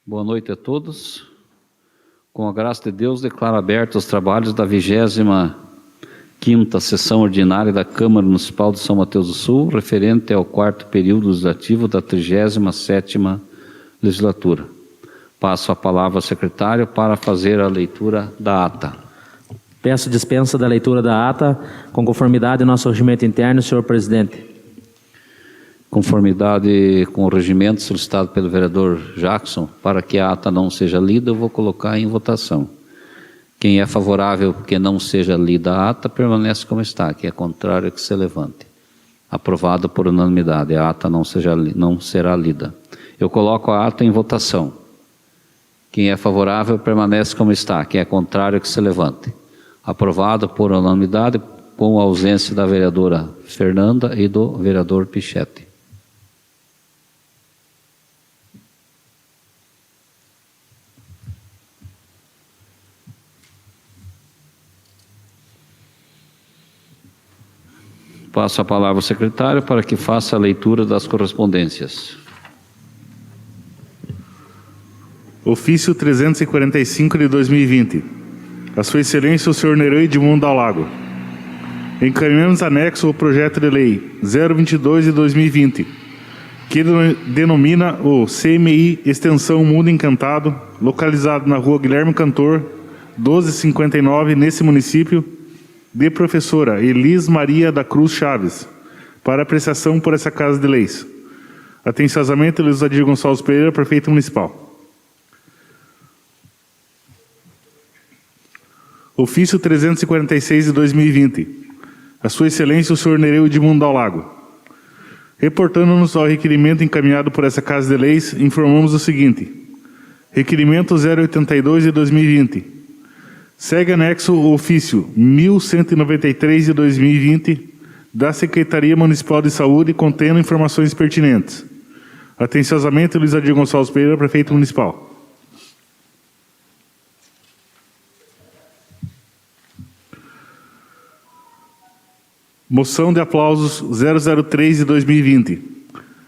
Boa noite a todos. Com a graça de Deus, declaro abertos os trabalhos da 25ª sessão ordinária da Câmara Municipal de São Mateus do Sul, referente ao 4º período legislativo da 37ª legislatura. Passo a palavra ao secretário para fazer a leitura da ata. Peço dispensa da leitura da ata, com conformidade ao nosso regimento interno, senhor presidente. Conformidade com o regimento solicitado pelo vereador Jackson, para que a ata não seja lida, eu vou colocar em votação. Quem é favorável que não seja lida a ata, permanece como está. Quem é contrário, que se levante. Aprovado por unanimidade, a ata não será lida. Eu coloco a ata em votação. Quem é favorável, permanece como está. Quem é contrário, que se levante. Aprovado por unanimidade, com a ausência da vereadora Fernanda e do vereador Pichetti. Passo a palavra ao secretário para que faça a leitura das correspondências. Ofício 345 de 2020. A Sua Excelência, o senhor Nereu Edmundo Dalago. Encaminhamos anexo ao projeto de lei 022 de 2020, que denomina o CMI Extensão Mundo Encantado, localizado na rua Guilherme Cantor, 1259, nesse município, de professora Elis Maria da Cruz Chaves, para apreciação por essa Casa de Leis. Atenciosamente, Luiz Adir Gonçalves Pereira, prefeito municipal. Ofício 346 de 2020. A Sua Excelência, o senhor Nereu Edmundo Dalago. Reportando-nos ao requerimento encaminhado por essa Casa de Leis, informamos o seguinte. Requerimento 082 de 2020. Segue anexo o ofício 1193 de 2020 da Secretaria Municipal de Saúde, contendo informações pertinentes. Atenciosamente, Luiz Adir Gonçalves Pereira, prefeito municipal. Moção de aplausos 003 de 2020.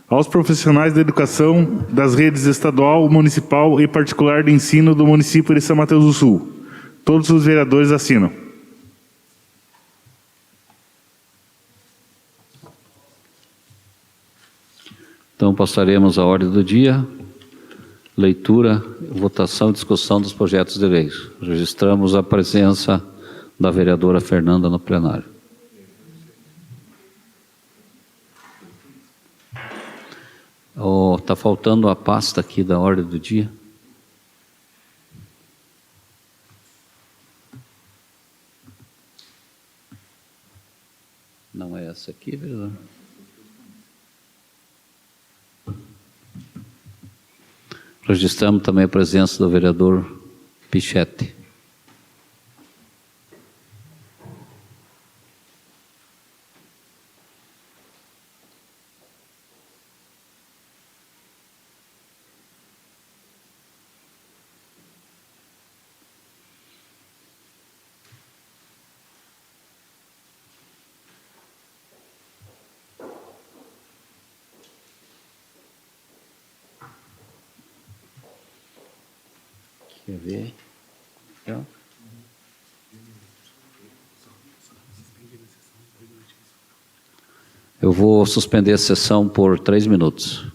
Aos profissionais da educação das redes estadual, municipal e particular de ensino do município de São Mateus do Sul. Todos os vereadores assinam. Então, passaremos à ordem do dia. Leitura, votação e discussão dos projetos de lei. Registramos a presença da vereadora Fernanda no plenário. Está faltando a pasta aqui da ordem do dia. Não é essa aqui, vereador? Registramos também a presença do vereador Pichetti. Quer ver? Então. Eu vou suspender a sessão por 3 minutos.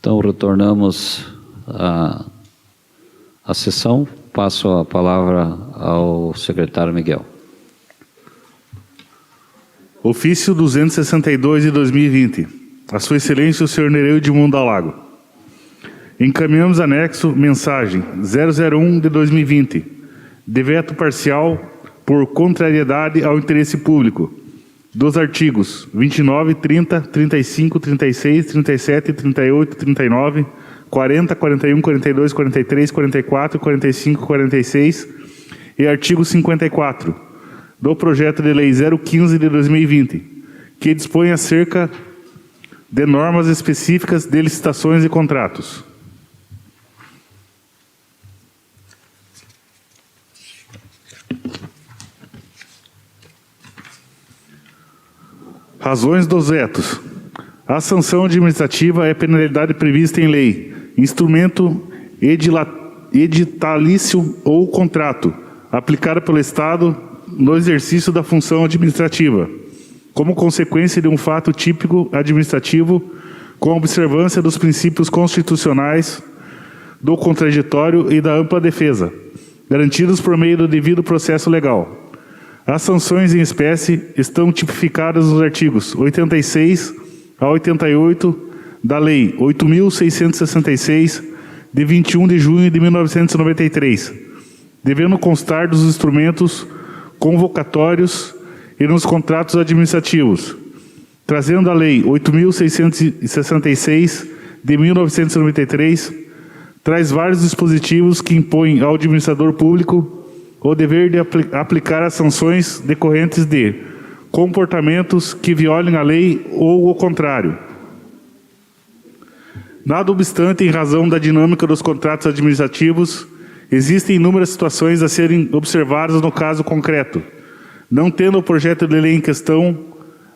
Então, retornamos à sessão. Passo a palavra ao secretário Miguel. Ofício 262 de 2020. A Sua Excelência, o senhor Nereu Edmundo Dalago. Encaminhamos anexo mensagem 001 de 2020, de veto parcial por contrariedade ao interesse público, dos artigos 29, 30, 35, 36, 37, 38, 39, 40, 41, 42, 43, 44, 45, 46 e artigo 54 do projeto de lei 015 de 2020, que dispõe acerca de normas específicas de licitações e contratos. Razões dos vetos. A sanção administrativa é penalidade prevista em lei, instrumento editalício ou contrato, aplicada pelo Estado no exercício da função administrativa, como consequência de um fato típico administrativo, com observância dos princípios constitucionais, do contraditório e da ampla defesa, garantidos por meio do devido processo legal. As sanções em espécie estão tipificadas nos artigos 86 a 88 da Lei 8.666, de 21 de junho de 1993, devendo constar dos instrumentos convocatórios e nos contratos administrativos, trazendo a Lei 8.666, de 1993, traz vários dispositivos que impõem ao administrador público o dever de aplicar as sanções decorrentes de comportamentos que violem a lei ou o contrário. Nada obstante, em razão da dinâmica dos contratos administrativos, existem inúmeras situações a serem observadas no caso concreto, não tendo o projeto de lei em questão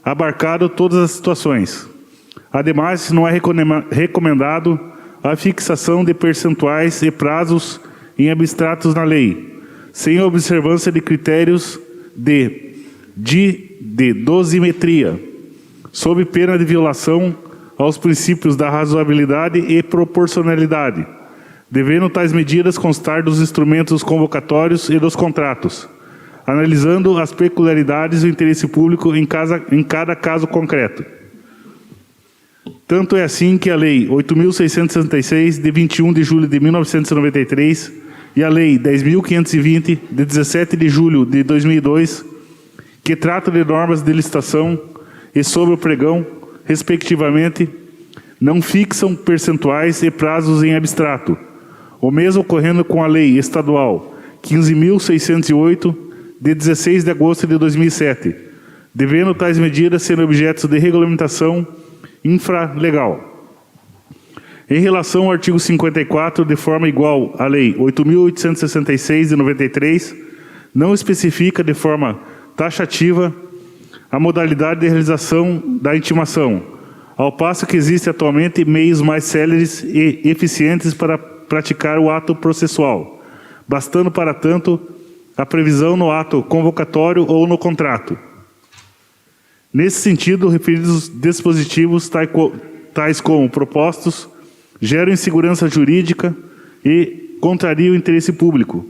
abarcado todas as situações. Ademais, não é recomendado a fixação de percentuais e prazos em abstratos na lei, sem a observância de critérios de dosimetria, sob pena de violação aos princípios da razoabilidade e proporcionalidade, devendo tais medidas constar dos instrumentos convocatórios e dos contratos, analisando as peculiaridades do interesse público em cada caso concreto. Tanto é assim que a Lei 8.666, de 21 de julho de 1993, e a Lei 10.520, de 17 de julho de 2002, que trata de normas de licitação e sobre o pregão, respectivamente, não fixam percentuais e prazos em abstrato, o mesmo ocorrendo com a Lei Estadual 15.608, de 16 de agosto de 2007, devendo tais medidas serem objetos de regulamentação infralegal. Em relação ao artigo 54, de forma igual à Lei 8.866, de 93, não especifica de forma taxativa a modalidade de realização da intimação, ao passo que existe atualmente meios mais céleres e eficientes para praticar o ato processual, bastando, para tanto, a previsão no ato convocatório ou no contrato. Nesse sentido, referidos dispositivos, tais como propostos, geram insegurança jurídica e contrariam o interesse público,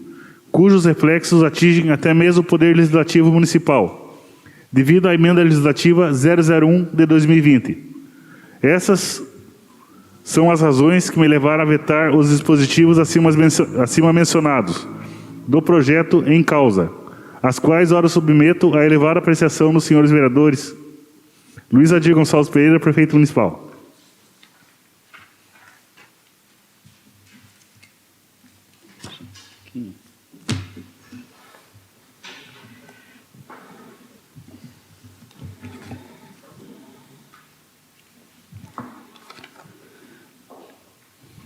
cujos reflexos atingem até mesmo o Poder Legislativo Municipal, devido à emenda legislativa 001 de 2020. Essas são as razões que me levaram a vetar os dispositivos acima mencionados do projeto em causa, as quais ora submeto à elevada apreciação dos senhores vereadores Luiz Adir Gonçalves Pereira, prefeito municipal.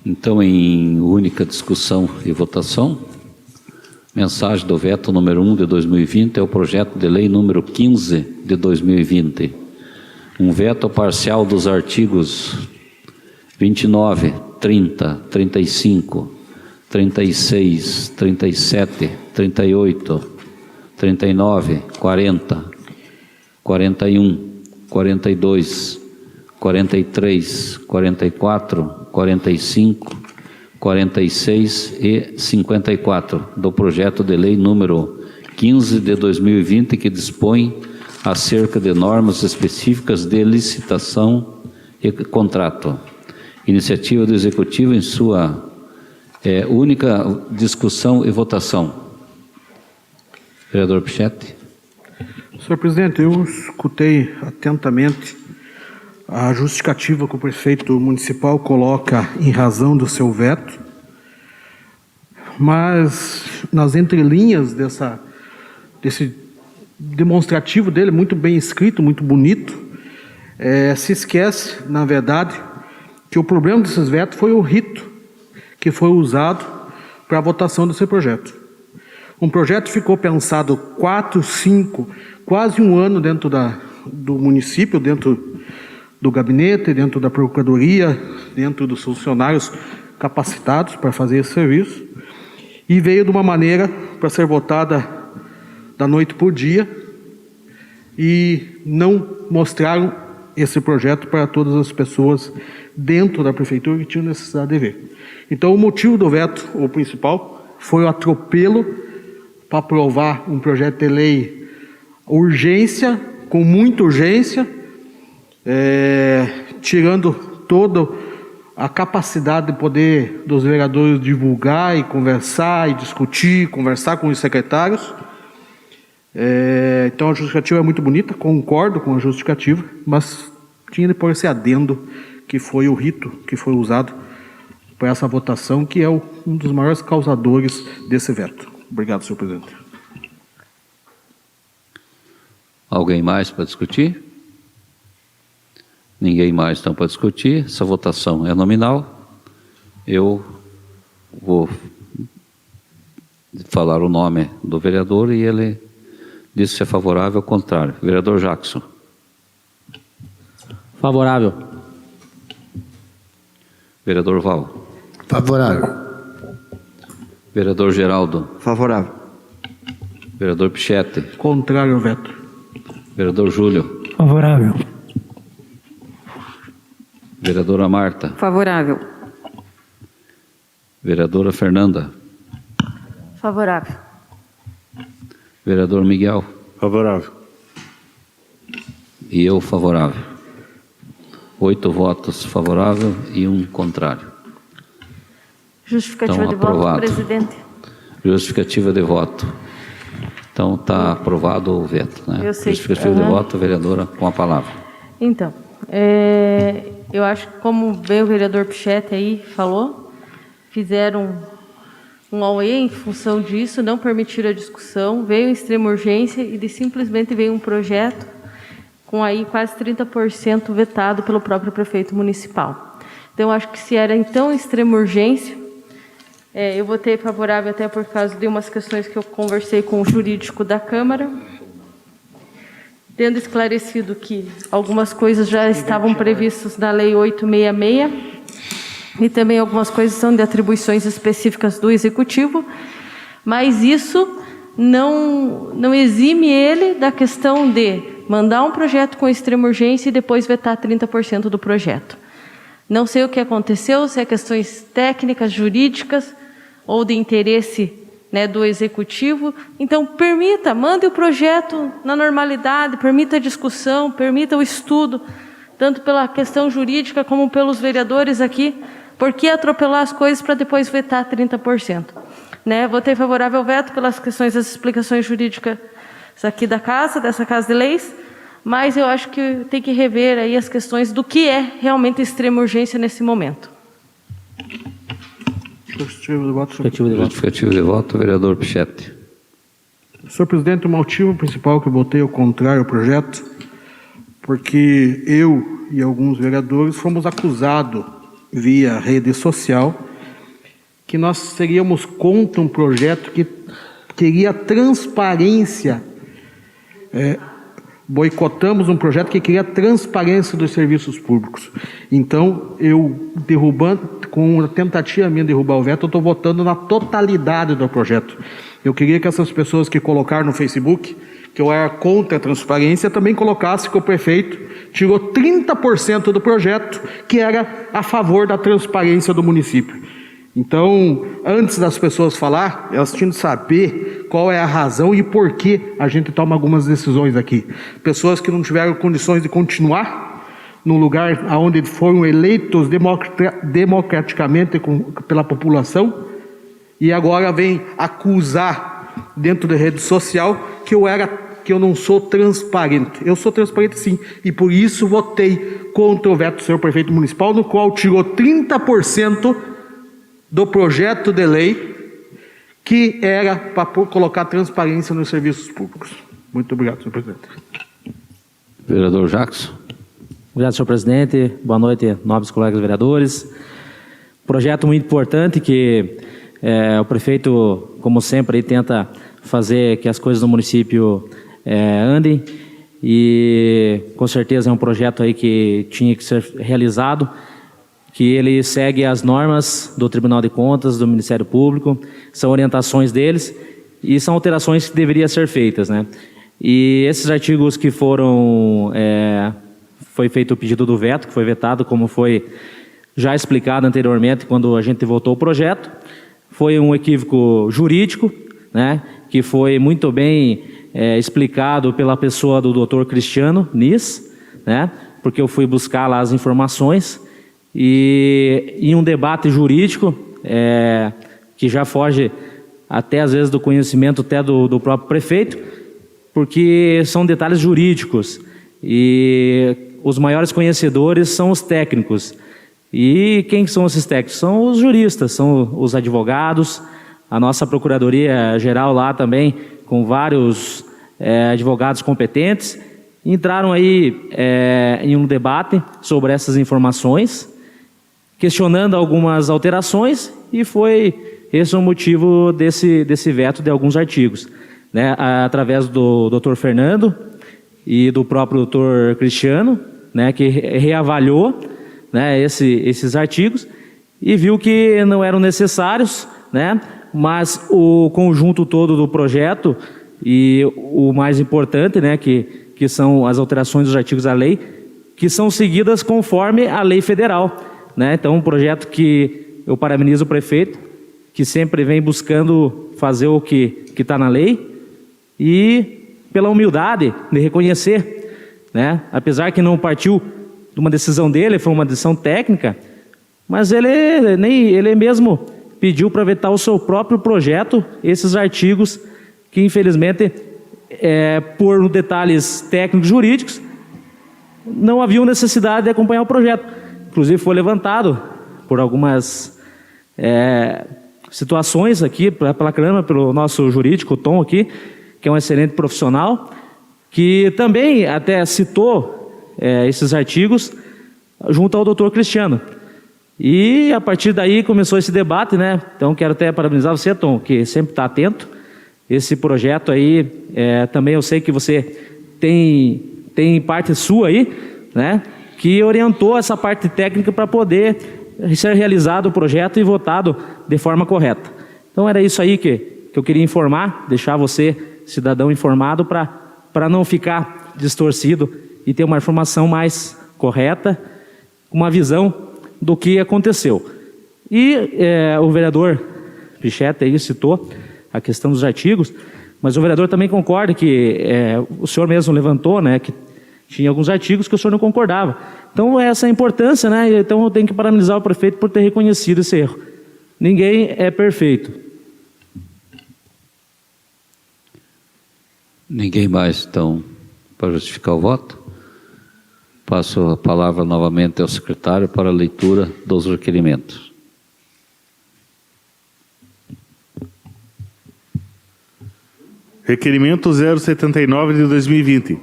Então, em única discussão e votação, mensagem do veto número 1 de 2020 é o projeto de lei número 15 de 2020. Um veto parcial dos artigos 29, 30, 35, 36, 37, 38, 39, 40, 41, 42, 43, 44, 45, 46 e 54 do projeto de lei número 15 de 2020, que dispõe acerca de normas específicas de licitação e contrato. Iniciativa do Executivo em sua única discussão e votação. Vereador Pichetti. Senhor presidente, eu escutei atentamente a justificativa que o prefeito municipal coloca em razão do seu veto, mas nas entrelinhas desse demonstrativo dele, muito bem escrito, muito bonito, se esquece, na verdade, que o problema desses vetos foi o rito que foi usado para a votação desse projeto. Um projeto ficou pensado 4, 5, quase um ano dentro do município, dentro do gabinete, dentro da procuradoria, dentro dos funcionários capacitados para fazer esse serviço, e veio de uma maneira para ser votada da noite por dia, e não mostraram esse projeto para todas as pessoas dentro da prefeitura que tinham necessidade de ver. Então o motivo do veto, o principal, foi o atropelo para aprovar um projeto de lei urgência, com muita urgência, tirando toda a capacidade de poder dos vereadores divulgar e conversar e discutir, conversar com os secretários. Então a justificativa é muito bonita, concordo com a justificativa, mas tinha de pôr esse adendo que foi o rito que foi usado para essa votação, que é um dos maiores causadores desse veto. Obrigado, senhor presidente. Alguém mais para discutir? Ninguém mais então para discutir. Essa votação é nominal. Eu vou falar o nome do vereador e ele diz se é favorável ou contrário. Vereador Jackson. Favorável. Vereador Val. Favorável. Vereador Geraldo. Favorável. Vereador Pichetti. Contrário ao veto. Vereador Júlio. Favorável. Vereadora Marta. Favorável. Vereadora Fernanda. Favorável. Vereador Miguel. Favorável. E eu favorável. 8 votos favorável e 1 contrário. Justificativa Então, de voto, aprovado. presidente. Justificativa de voto. Então, está aprovado o veto, né? Eu sei. Justificativa de voto, vereadora, com a palavra. Então, eu acho que como bem o vereador Pichetti aí falou, fizeram um auê em função disso, não permitiram a discussão, veio em extrema urgência e simplesmente veio um projeto com aí quase 30% vetado pelo próprio prefeito municipal. Então, acho que se era então extrema urgência, eu votei favorável até por causa de umas questões que eu conversei com o jurídico da Câmara, tendo esclarecido que algumas coisas já estavam previstas na Lei 866 e também algumas coisas são de atribuições específicas do Executivo, mas isso não exime ele da questão de mandar um projeto com extrema urgência e depois vetar 30% do projeto. Não sei o que aconteceu, se é questões técnicas, jurídicas ou de interesse, né, do Executivo. Então, mande o projeto na normalidade, permita a discussão, permita o estudo, tanto pela questão jurídica como pelos vereadores aqui. Por que atropelar as coisas para depois vetar 30%? Né? Votei favorável ao veto pelas questões das explicações jurídicas aqui dessa Casa de Leis, mas eu acho que tem que rever aí as questões do que é realmente extrema urgência nesse momento. Justificativa de voto, senhor. Justificativa de voto, vereador Pichetti. Senhor presidente, o motivo principal que eu votei ao contrário ao projeto, porque eu e alguns vereadores fomos acusados via rede social que nós seríamos contra um projeto que queria transparência, boicotamos um projeto que queria transparência dos serviços públicos. Então, eu com a tentativa minha de derrubar o veto, eu estou votando na totalidade do projeto. Eu queria que essas pessoas que colocaram no Facebook que eu era contra a transparência também colocasse que o prefeito tirou 30% do projeto que era a favor da transparência do município. Então, antes das pessoas falar, elas tinham de saber qual é a razão e por que a gente toma algumas decisões aqui. Pessoas que não tiveram condições de continuar no lugar onde foram eleitos democraticamente pela população e agora vem acusar dentro da rede social que eu não sou transparente. Eu sou transparente sim, e por isso votei contra o veto do senhor prefeito municipal, no qual tirou 30% do projeto de lei que era para colocar transparência nos serviços públicos. Muito obrigado, senhor presidente. Vereador Jackson. Obrigado, senhor presidente. Boa noite, nobres colegas vereadores. Projeto muito importante que o prefeito, como sempre, aí, tenta fazer que as coisas no município andem, e com certeza é um projeto aí que tinha que ser realizado, que ele segue as normas do Tribunal de Contas, do Ministério Público, são orientações deles e são alterações que deveriam ser feitas, né? E esses artigos que foram, foi feito o pedido do veto, que foi vetado, como foi já explicado anteriormente quando a gente votou o projeto, foi um equívoco jurídico, né? Que foi muito bem explicado pela pessoa do Dr. Cristiano Nis, né? Porque eu fui buscar lá as informações. E em um debate jurídico, que já foge até às vezes do conhecimento até do próprio prefeito, porque são detalhes jurídicos e os maiores conhecedores são os técnicos. E quem são esses técnicos? São os juristas, são os advogados, a nossa Procuradoria-Geral lá também, com vários advogados competentes, entraram aí em um debate sobre essas informações, questionando algumas alterações, e foi esse o motivo desse veto de alguns artigos, né? Através do Dr. Fernando e do próprio Dr. Cristiano, né? Que reavaliou, né? Esses artigos e viu que não eram necessários, né? Mas o conjunto todo do projeto e o mais importante, né? Que são as alterações dos artigos da lei, que são seguidas conforme a lei federal, né? Então, um projeto que eu parabenizo o prefeito, que sempre vem buscando fazer o que está na lei, e pela humildade de reconhecer, né? Apesar que não partiu de uma decisão dele, foi uma decisão técnica, mas ele mesmo pediu para vetar o seu próprio projeto, esses artigos que infelizmente, por detalhes técnicos jurídicos, não haviam necessidade de acompanhar o projeto. Inclusive foi levantado por algumas situações aqui pela Câmara, pelo nosso jurídico, o Tom aqui, que é um excelente profissional, que também até citou esses artigos junto ao doutor Cristiano. E a partir daí começou esse debate, né? Então quero até parabenizar você, Tom, que sempre está atento. Esse projeto aí, também eu sei que você tem parte sua aí, né? Que orientou essa parte técnica para poder ser realizado o projeto e votado de forma correta. Então era isso aí que eu queria informar, deixar você, cidadão, informado para não ficar distorcido e ter uma informação mais correta, uma visão do que aconteceu. E o vereador Picheta aí citou a questão dos artigos, mas o vereador também concorda que o senhor mesmo levantou, né, que tinha alguns artigos que o senhor não concordava. Então essa é a importância, né? Então eu tenho que parabenizar o prefeito por ter reconhecido esse erro. Ninguém é perfeito. Ninguém mais, então, para justificar o voto? Passo a palavra novamente ao secretário para a leitura dos requerimentos. Requerimento 079 de 2020.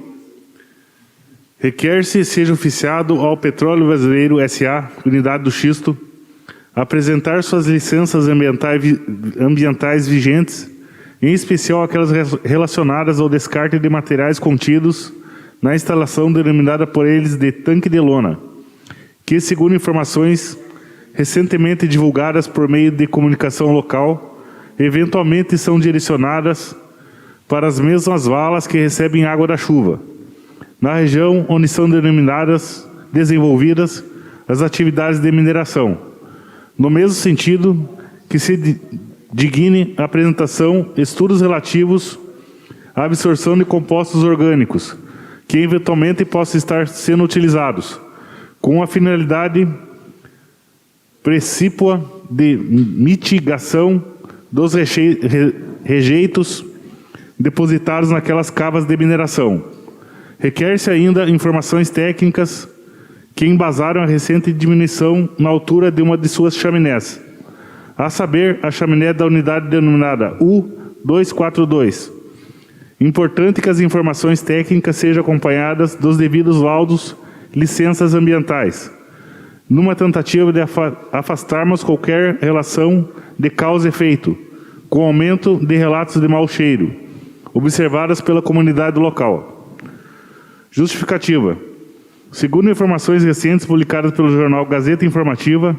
Requer-se seja oficiado ao Petróleo Brasileiro S.A., Unidade do Xisto, apresentar suas licenças ambientais vigentes, em especial aquelas relacionadas ao descarte de materiais contidos na instalação denominada por eles de tanque de lona, que, segundo informações recentemente divulgadas por meio de comunicação local, eventualmente são direcionadas para as mesmas valas que recebem água da chuva, na região onde são desenvolvidas as atividades de mineração. No mesmo sentido, que se digne a apresentação estudos relativos à absorção de compostos orgânicos, que eventualmente possam estar sendo utilizados, com a finalidade precípua de mitigação dos rejeitos depositados naquelas cavas de mineração. Requer-se ainda informações técnicas que embasaram a recente diminuição na altura de uma de suas chaminés, a saber, a chaminé da unidade denominada U242. Importante que as informações técnicas sejam acompanhadas dos devidos laudos, licenças ambientais, numa tentativa de afastarmos qualquer relação de causa e efeito, com aumento de relatos de mau cheiro, observadas pela comunidade local. Justificativa. Segundo informações recentes publicadas pelo jornal Gazeta Informativa,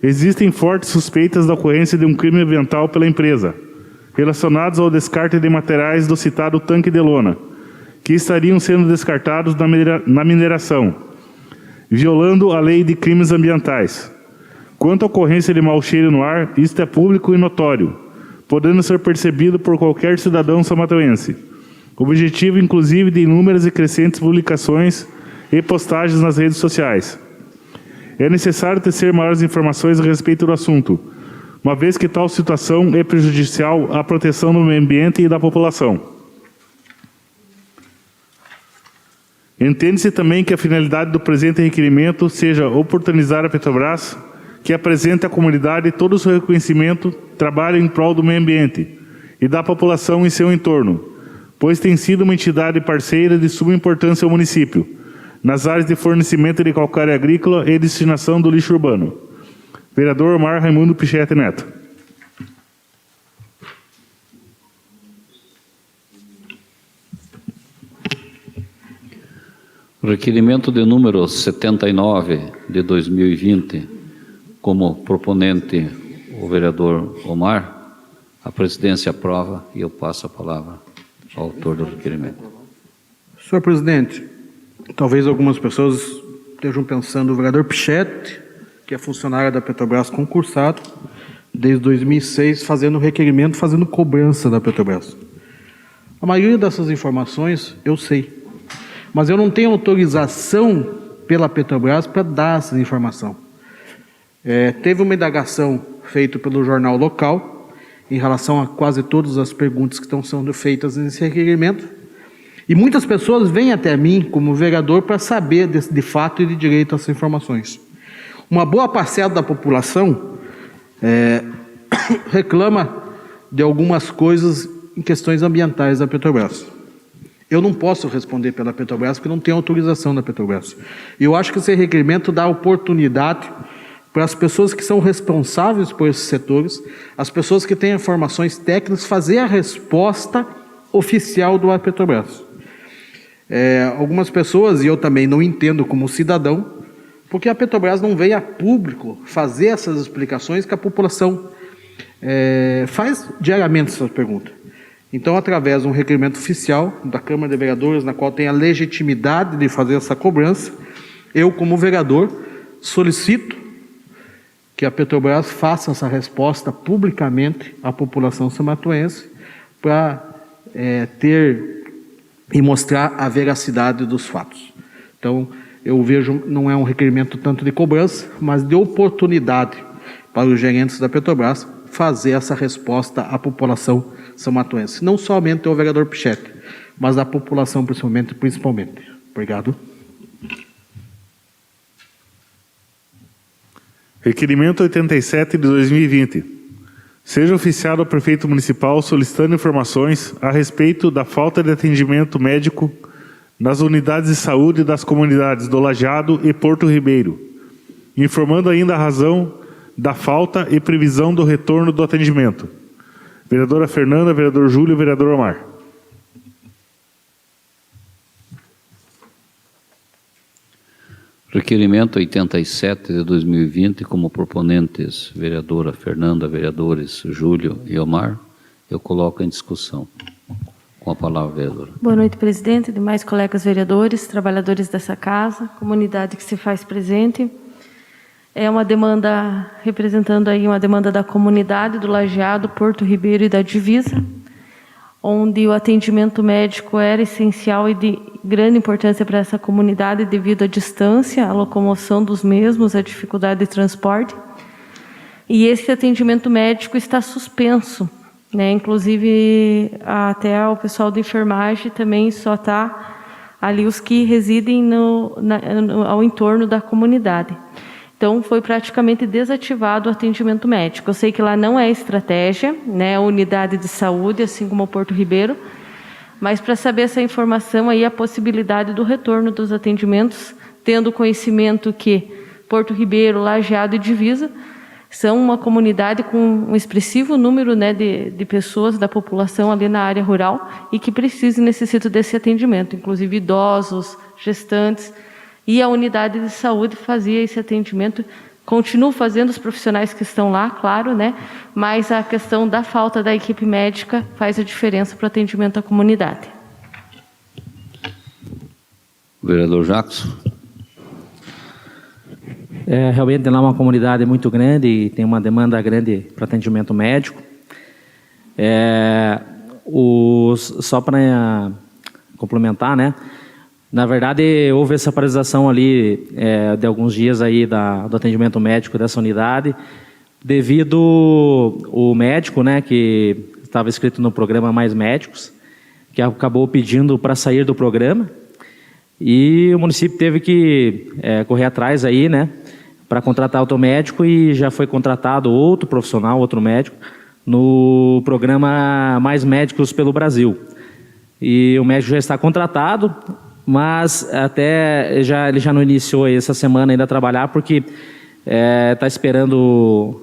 existem fortes suspeitas da ocorrência de um crime ambiental pela empresa, relacionados ao descarte de materiais do citado tanque de lona, que estariam sendo descartados na mineração, violando a lei de crimes ambientais. Quanto à ocorrência de mau cheiro no ar, isto é público e notório, podendo ser percebido por qualquer cidadão samatuense. Objetivo, inclusive, de inúmeras e crescentes publicações e postagens nas redes sociais. É necessário tecer maiores informações a respeito do assunto, uma vez que tal situação é prejudicial à proteção do meio ambiente e da população. Entende-se também que a finalidade do presente requerimento seja oportunizar a Petrobras que apresente à comunidade todo o seu reconhecimento, trabalho em prol do meio ambiente e da população em seu entorno, pois tem sido uma entidade parceira de suma importância ao município, nas áreas de fornecimento de calcário agrícola e destinação do lixo urbano. Vereador Omar Raimundo Pichetti Neto. Requerimento de número 79 de 2020, como proponente o vereador Omar, a presidência aprova e eu passo a palavra ao autor do requerimento. Senhor presidente, talvez algumas pessoas estejam pensando o vereador Pichetti, que é funcionário da Petrobras concursado, desde 2006, fazendo requerimento, fazendo cobrança da Petrobras. A maioria dessas informações eu sei, mas eu não tenho autorização pela Petrobras para dar essa informação. Teve uma indagação feita pelo jornal local em relação a quase todas as perguntas que estão sendo feitas nesse requerimento, e muitas pessoas vêm até mim, como vereador, para saber de fato e de direito essas informações. Uma boa parcela da população reclama de algumas coisas em questões ambientais da Petrobras. Eu não posso responder pela Petrobras, porque não tenho autorização da Petrobras. E eu acho que esse requerimento dá oportunidade para as pessoas que são responsáveis por esses setores, as pessoas que têm informações técnicas, fazer a resposta oficial do Petrobras. Algumas pessoas, e eu também não entendo como cidadão, porque a Petrobras não veio a público fazer essas explicações que a população faz diariamente essas perguntas. Então, através de um requerimento oficial da Câmara de Vereadores, na qual tem a legitimidade de fazer essa cobrança, eu, como vereador, solicito que a Petrobras faça essa resposta publicamente à população samatuense para ter e mostrar a veracidade dos fatos. Então, eu vejo, não é um requerimento tanto de cobrança, mas de oportunidade para os gerentes da Petrobras fazer essa resposta à população samatuense. Não somente ao vereador Pichetti, mas à população principalmente. Obrigado. Requerimento 87 de 2020. Seja oficiado ao prefeito municipal solicitando informações a respeito da falta de atendimento médico nas unidades de saúde das comunidades do Lajeado e Porto Ribeiro, informando ainda a razão da falta e previsão do retorno do atendimento. Vereadora Fernanda, vereador Júlio e vereador Omar. Requerimento 87 de 2020, como proponentes vereadora Fernanda, vereadores Júlio e Omar, eu coloco em discussão. Com a palavra, vereadora. Boa noite, presidente, demais colegas vereadores, trabalhadores dessa casa, comunidade que se faz presente. É uma demanda, representando aí uma demanda da comunidade do Lajeado, Porto Ribeiro e da Divisa, onde o atendimento médico era essencial e de grande importância para essa comunidade devido à distância, à locomoção dos mesmos, à dificuldade de transporte. E esse atendimento médico está suspenso, né? Inclusive, até o pessoal de enfermagem também só está ali os que residem ao entorno da comunidade. Então, foi praticamente desativado o atendimento médico. Eu sei que lá não é estratégia, né, a unidade de saúde, assim como o Porto Ribeiro, mas para saber essa informação aí, a possibilidade do retorno dos atendimentos, tendo conhecimento que Porto Ribeiro, Lajeado e Divisa são uma comunidade com um expressivo número, né, de pessoas da população ali na área rural e que precisam e necessitam desse atendimento, inclusive idosos, gestantes. E a unidade de saúde fazia esse atendimento, continua fazendo os profissionais que estão lá, claro, né? Mas a questão da falta da equipe médica faz a diferença para o atendimento à comunidade. Vereador Jackson. Realmente lá é uma comunidade muito grande e tem uma demanda grande para atendimento médico. Só para complementar, né? Na verdade, houve essa paralisação ali de alguns dias aí do atendimento médico dessa unidade, devido o médico, né, que estava escrito no programa Mais Médicos, que acabou pedindo para sair do programa, e o município teve que correr atrás aí, né, para contratar outro médico, e já foi contratado outro profissional, outro médico, no programa Mais Médicos pelo Brasil. E o médico já está contratado, mas ele já não iniciou essa semana ainda a trabalhar, porque está esperando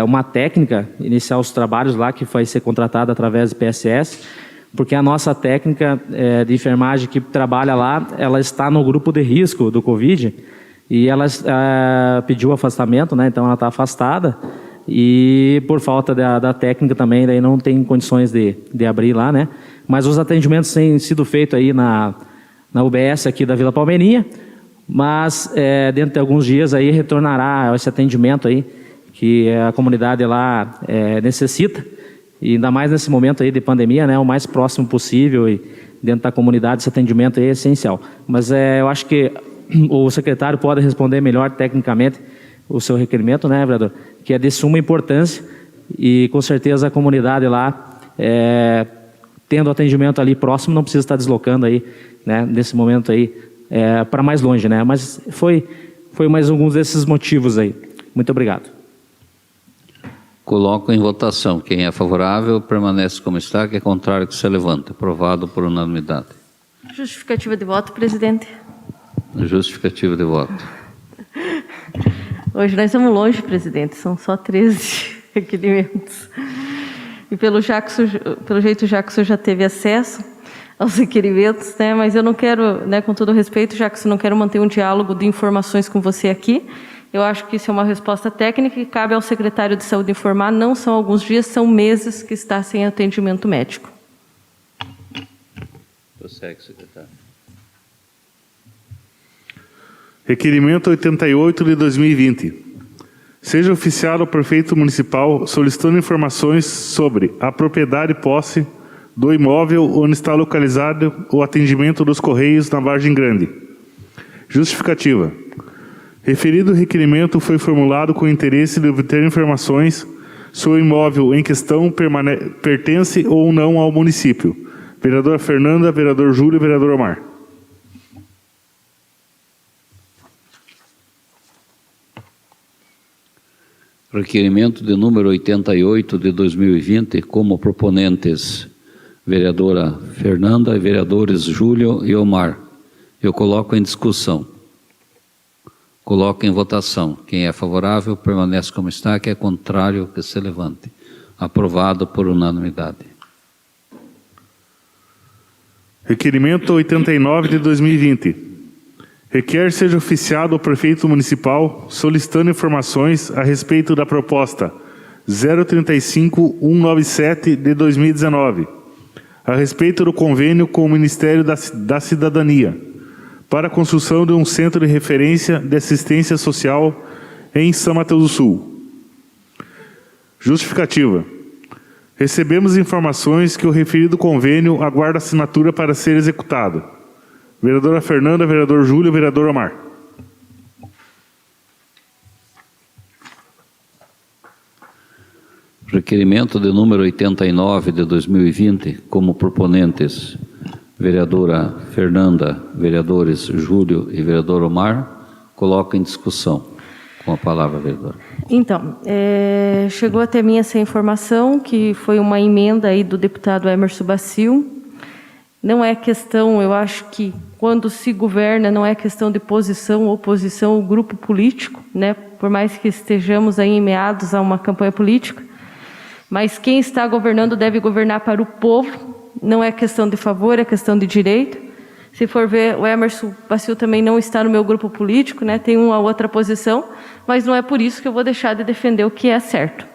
uma técnica iniciar os trabalhos lá, que vai ser contratada através do PSS, porque a nossa técnica de enfermagem que trabalha lá, ela está no grupo de risco do Covid, e ela pediu afastamento, né? Então ela está afastada, e por falta da técnica também, daí não tem condições de abrir lá, né? Mas os atendimentos têm sido feitos aí na UBS aqui da Vila Palmeirinha, mas dentro de alguns dias aí retornará esse atendimento aí que a comunidade lá necessita, e ainda mais nesse momento aí de pandemia, né, o mais próximo possível, e dentro da comunidade esse atendimento aí é essencial. Mas eu acho que o secretário pode responder melhor tecnicamente o seu requerimento, né, vereador, que é de suma importância, e com certeza a comunidade lá, tendo atendimento ali próximo, não precisa estar deslocando aí, né, nesse momento aí, para mais longe, né? Mas foi mais alguns desses motivos aí. Muito obrigado. Coloco em votação. Quem é favorável, permanece como está. Quem é contrário, que se levanta. Aprovado por unanimidade. Justificativa de voto, presidente. Justificativa de voto. Hoje nós estamos longe, presidente. São só 13 requerimentos. E pelo jeito o Jackson já teve acesso aos requerimentos, né? Mas eu não quero, né, com todo respeito, Jackson, não quero manter um diálogo de informações com você aqui. Eu acho que isso é uma resposta técnica e cabe ao secretário de Saúde informar. Não são alguns dias, são meses que está sem atendimento médico. Prossegue, secretário. Requerimento 88 de 2020. Seja oficiado ao prefeito municipal solicitando informações sobre a propriedade e posse do imóvel onde está localizado o atendimento dos Correios na Vargem Grande. Justificativa. Referido requerimento foi formulado com o interesse de obter informações se o imóvel em questão pertence ou não ao município. Vereadora Fernanda, vereador Júlio e vereador Omar. Requerimento de número 88 de 2020, como proponentes vereadora Fernanda e vereadores Júlio e Omar. Eu coloco em discussão. Coloco em votação. Quem é favorável, permanece como está. Quem é contrário, que se levante. Aprovado por unanimidade. Requerimento 89 de 2020. Requer seja oficiado ao prefeito municipal solicitando informações a respeito da proposta 035-197 de 2019, a respeito do convênio com o Ministério da Cidadania, para a construção de um centro de referência de assistência social em São Mateus do Sul. Justificativa. Recebemos informações que o referido convênio aguarda assinatura para ser executado. Vereadora Fernanda, vereador Júlio, vereador Omar. Requerimento de número 89 de 2020, como proponentes, vereadora Fernanda, vereadores Júlio e vereador Omar, coloco em discussão. Com a palavra, vereadora. Então, chegou até mim essa informação, que foi uma emenda aí do deputado Emerson Bacil. Não é questão, eu acho que quando se governa, não é questão de posição, oposição ou grupo político, né? Por mais que estejamos aí em meados a uma campanha política, mas quem está governando deve governar para o povo, não é questão de favor, é questão de direito. Se for ver, o Emerson Bacil também não está no meu grupo político, né? Tem uma outra posição, mas não é por isso que eu vou deixar de defender o que é certo.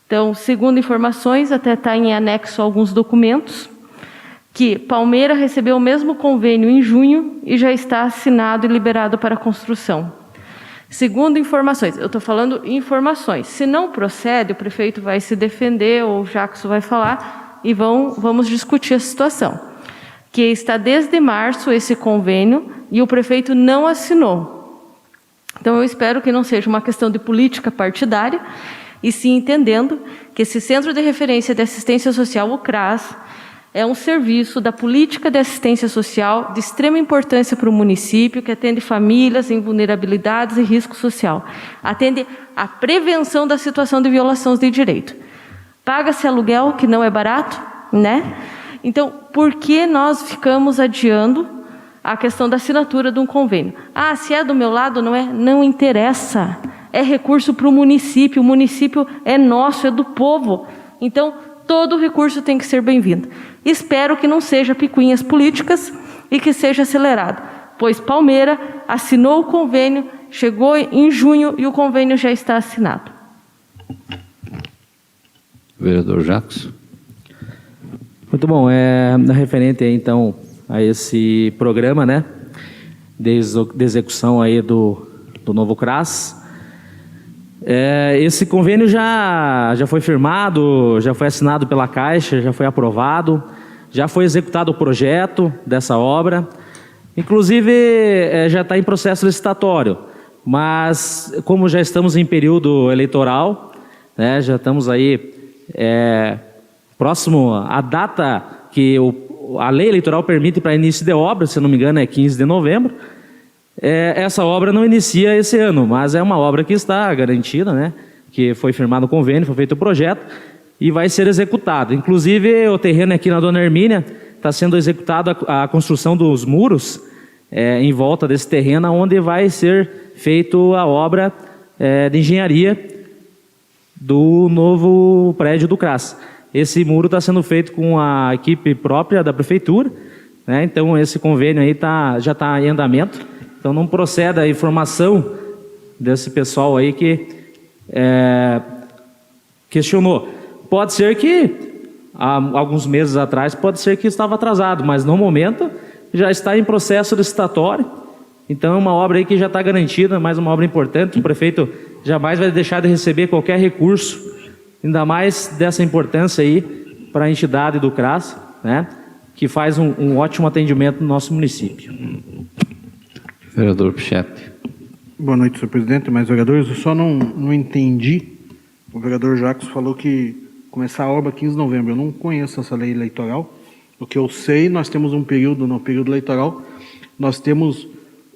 Então, segundo informações, até está em anexo a alguns documentos, que Palmeira recebeu o mesmo convênio em junho e já está assinado e liberado para construção. Segundo informações, eu estou falando informações. Se não procede, o prefeito vai se defender, ou o Jackson vai falar, e vamos discutir a situação. Que está desde março esse convênio e o prefeito não assinou. Então, eu espero que não seja uma questão de política partidária, e sim entendendo que esse Centro de Referência de Assistência Social, o CRAS, é um serviço da política de assistência social de extrema importância para o município, que atende famílias em vulnerabilidades e risco social. Atende à prevenção da situação de violações de direito. Paga-se aluguel, que não é barato, né? Então, por que nós ficamos adiando a questão da assinatura de um convênio? Ah, se é do meu lado, não é? Não interessa. É recurso para o município é nosso, é do povo. Então, todo recurso tem que ser bem-vindo. Espero que não seja picuinhas políticas e que seja acelerado, pois Palmeira assinou o convênio, chegou em junho e o convênio já está assinado. Vereador Jackson. Muito bom. Referente aí, então, a esse programa, né, de execução aí do novo CRAS, esse convênio já foi firmado, já foi assinado pela Caixa, já foi aprovado, já foi executado o projeto dessa obra, inclusive já está em processo licitatório, mas como já estamos em período eleitoral, né, já estamos aí próximo à data que a lei eleitoral permite para início de obra, se não me engano é 15 de novembro, essa obra não inicia esse ano, mas é uma obra que está garantida, né? Que foi firmado o convênio, foi feito o projeto e vai ser executado. Inclusive, o terreno aqui na Dona Hermínia está sendo executada a construção dos muros em volta desse terreno, onde vai ser feito a obra de engenharia do novo prédio do CRAS. Esse muro está sendo feito com a equipe própria da prefeitura, né? Então esse convênio aí já está em andamento. Então não procede a informação desse pessoal aí que questionou. Pode ser que, há alguns meses atrás, pode ser que estava atrasado, mas no momento já está em processo licitatório. Então é uma obra aí que já está garantida, mais uma obra importante. O prefeito jamais vai deixar de receber qualquer recurso, ainda mais dessa importância aí para a entidade do CRAS, né, que faz um ótimo atendimento no nosso município. Vereador Pichep. Boa noite, senhor presidente. Mais vereadores, eu só não entendi. O vereador Jacques falou que começar a obra 15 de novembro. Eu não conheço essa lei eleitoral. O que eu sei, nós temos no período eleitoral, nós temos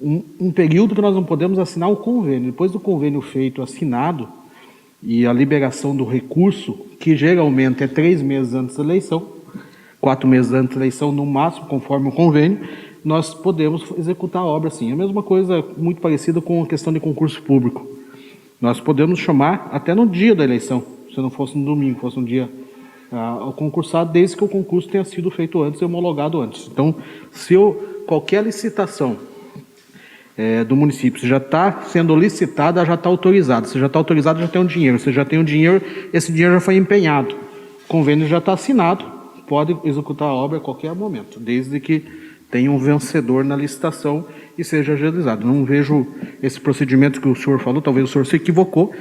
um período que nós não podemos assinar o convênio. Depois do convênio feito, assinado, e a liberação do recurso, que geralmente é 3 meses antes da eleição, 4 meses antes da eleição, no máximo, conforme o convênio, nós podemos executar a obra sim. É a mesma coisa, muito parecida com a questão de concurso público. Nós podemos chamar até no dia da eleição, se não fosse no domingo, fosse um dia ao concursado, desde que o concurso tenha sido feito antes e homologado antes. Então, se qualquer licitação do município, se já está sendo licitada, já está autorizada. Se já está autorizada, já tem um dinheiro. Se já tem um dinheiro, esse dinheiro já foi empenhado. O convênio já está assinado, pode executar a obra a qualquer momento, desde que tenha um vencedor na licitação e seja agilizado. Não vejo esse procedimento que o senhor falou, talvez o senhor se equivocou,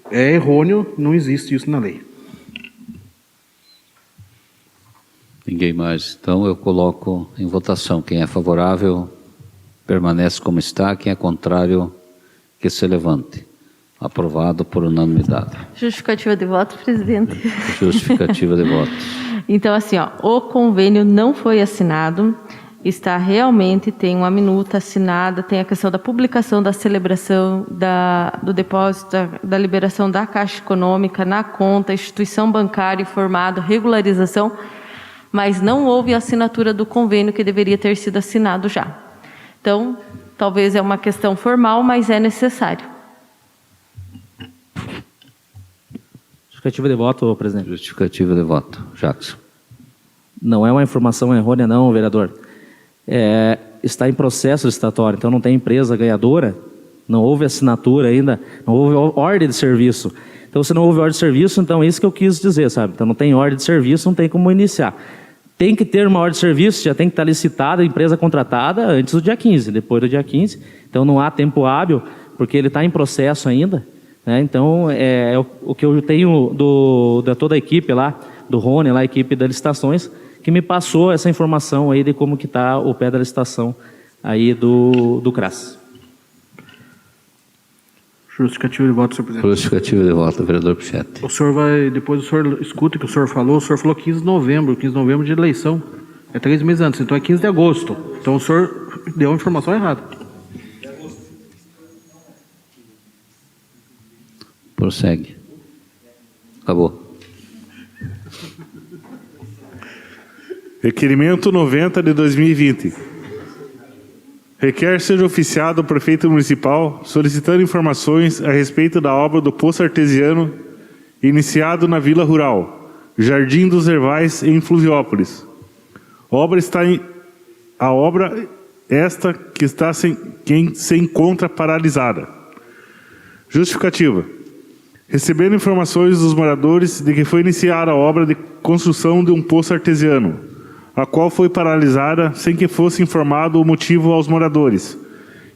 é errôneo, não existe isso na lei. Ninguém mais. Então eu coloco em votação. Quem é favorável, permanece como está. Quem é contrário, que se levante. Aprovado por unanimidade. Justificativa de voto, presidente. Justificativa de votos. Então, assim, ó, o convênio não foi assinado, está realmente, tem uma minuta assinada, tem a questão da publicação, da celebração, do depósito, da liberação da Caixa Econômica, na conta, instituição bancária informada, regularização, mas não houve a assinatura do convênio que deveria ter sido assinado já. Então, talvez é uma questão formal, mas é necessário. Justificativa de voto, presidente. Justificativa de voto. Jackson. Não é uma informação errônea, não, vereador. Está em processo licitatório, então não tem empresa ganhadora, não houve assinatura ainda, não houve ordem de serviço. Então, se não houve ordem de serviço, então é isso que eu quis dizer, sabe? Então, não tem ordem de serviço, não tem como iniciar. Tem que ter uma ordem de serviço, já tem que estar licitada, a empresa contratada antes do dia 15, depois do dia 15. Então, não há tempo hábil, porque ele está em processo ainda. Então, o que eu tenho da toda a equipe lá, do Rony, lá, a equipe das licitações, que me passou essa informação aí de como que está o pé da licitação aí do CRAS. Justificativa de voto, senhor presidente. Justificativa de voto, vereador Pichetti. O senhor vai, depois o senhor escuta o que o senhor falou 15 de novembro de eleição. É 3 meses antes, então é 15 de agosto. Então o senhor deu a informação errada. Prossegue. Acabou. Requerimento 90 de 2020. Requer seja oficiado o prefeito municipal solicitando informações a respeito da obra do Poço Artesiano iniciado na Vila Rural, Jardim dos Ervais, em Fluviópolis. A obra esta que se encontra paralisada. Justificativa. Recebendo informações dos moradores de que foi iniciada a obra de construção de um poço artesiano, a qual foi paralisada sem que fosse informado o motivo aos moradores,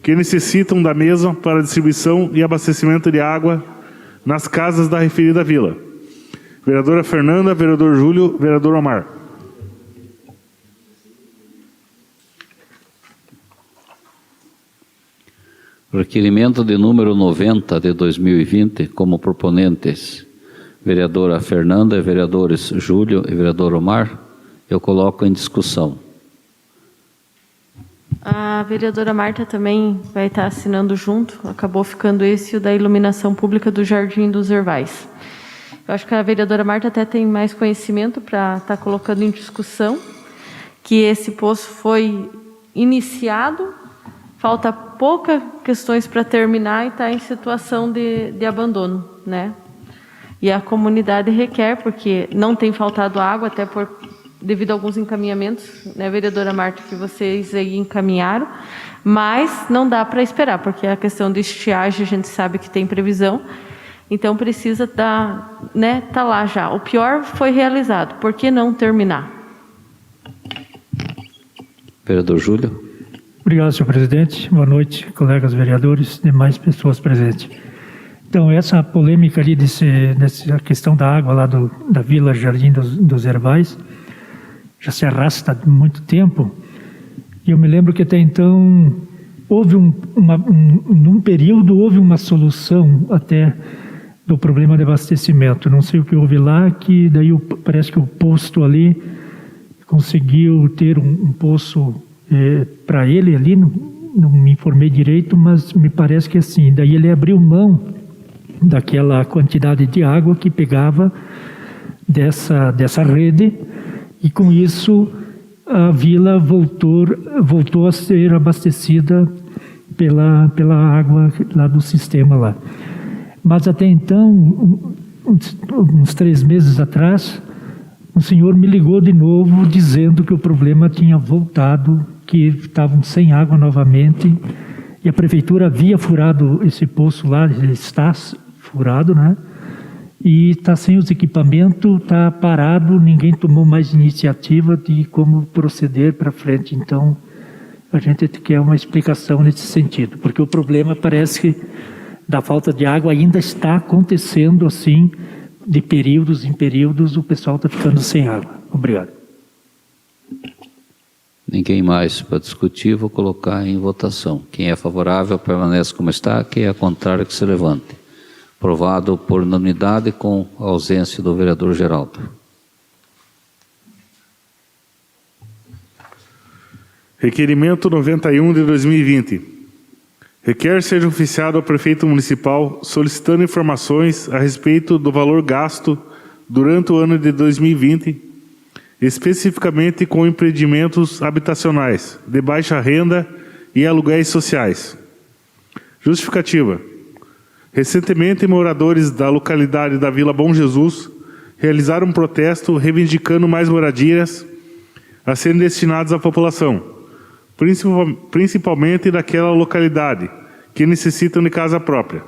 que necessitam da mesma para distribuição e abastecimento de água nas casas da referida vila. Vereadora Fernanda, vereador Júlio, vereador Omar. Requerimento de número 90 de 2020, como proponentes, vereadora Fernanda, vereadores Júlio e vereador Omar, eu coloco em discussão. A vereadora Marta também vai estar assinando junto, acabou ficando esse o da iluminação pública do Jardim dos Ervais. Eu acho que a vereadora Marta até tem mais conhecimento para estar colocando em discussão, que esse poço foi iniciado, falta poucas questões para terminar e está em situação de abandono, né? E a comunidade requer, porque não tem faltado água, até devido a alguns encaminhamentos, né, vereadora Marta, que vocês aí encaminharam, mas não dá para esperar, porque a questão de estiagem a gente sabe que tem previsão, então precisa tá lá já. O pior foi realizado, por que não terminar? Vereador Júlio. Obrigado, senhor presidente. Boa noite, colegas vereadores, demais pessoas presentes. Então, essa polêmica ali dessa questão da água lá da Vila Jardim dos Ervais já se arrasta há muito tempo. E eu me lembro que até então houve num período houve uma solução até do problema de abastecimento. Não sei o que houve lá, que daí parece que o posto ali conseguiu ter um poço para ele ali, não me informei direito, mas me parece que assim, daí ele abriu mão daquela quantidade de água que pegava dessa rede, e com isso a vila voltou a ser abastecida pela água lá do sistema lá. Mas até então, uns 3 meses atrás, o senhor me ligou de novo dizendo que o problema tinha voltado, que estavam sem água novamente, e a prefeitura havia furado esse poço lá, ele está furado, né? E está sem os equipamentos, está parado, ninguém tomou mais iniciativa de como proceder para frente. Então, A gente quer uma explicação nesse sentido, porque o problema parece que da falta de água ainda está acontecendo assim, de períodos em períodos, o pessoal está ficando sem água. Obrigado. Ninguém mais para discutir, vou colocar em votação. Quem é favorável permanece como está, quem é contrário que se levante. Aprovado por unanimidade com a ausência do vereador Geraldo. Requerimento 91 de 2020. Requer seja oficiado ao prefeito municipal solicitando informações a respeito do valor gasto durante o ano de 2020, especificamente com empreendimentos habitacionais de baixa renda e aluguéis sociais. Justificativa. Recentemente, moradores da localidade da Vila Bom Jesus realizaram um protesto reivindicando mais moradias a serem destinadas à população, principalmente daquela localidade, que necessitam de casa própria.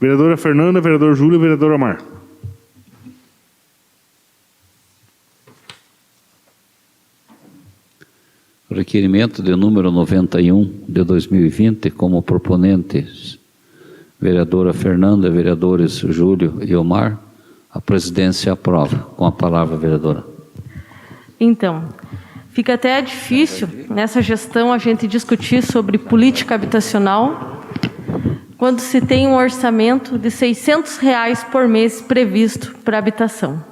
Vereadora Fernanda, vereador Júlio e vereador Omar. Requerimento de número 91 de 2020, como proponentes, vereadora Fernanda, vereadores Júlio e Omar. A presidência aprova. Com a palavra, vereadora. Então, fica até difícil nessa gestão a gente discutir sobre política habitacional quando se tem um orçamento de R$600 por mês previsto para habitação,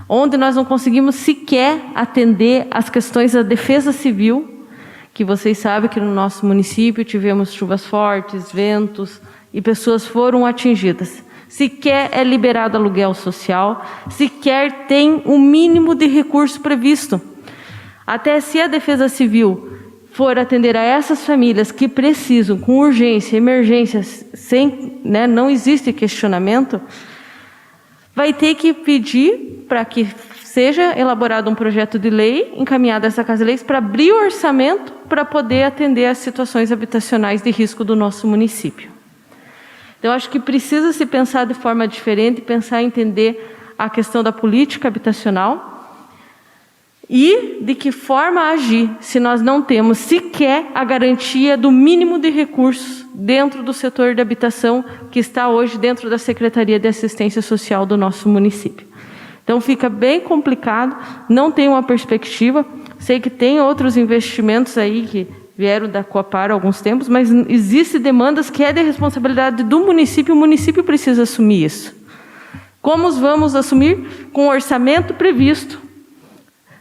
onde nós não conseguimos sequer atender as questões da defesa civil, que vocês sabem que no nosso município tivemos chuvas fortes, ventos e pessoas foram atingidas. Sequer é liberado aluguel social, sequer tem o mínimo de recurso previsto. Até se a Defesa Civil for atender a essas famílias que precisam, com urgência, emergência, sem, não existe questionamento, vai ter que pedir para que seja elaborado um projeto de lei, encaminhado a essa Casa de Leis, para abrir o orçamento para poder atender as situações habitacionais de risco do nosso município. Então, acho que precisa se pensar de forma diferente, pensar em entender a questão da política habitacional e de que forma agir se nós não temos sequer a garantia do mínimo de recursos dentro do setor de habitação que está hoje dentro da Secretaria de Assistência Social do nosso município. Então fica bem complicado, não tem uma perspectiva, sei que tem outros investimentos aí que vieram da Coapar há alguns tempos, mas existem demandas que é de responsabilidade do município, o município precisa assumir isso. Como vamos assumir? Com o orçamento previsto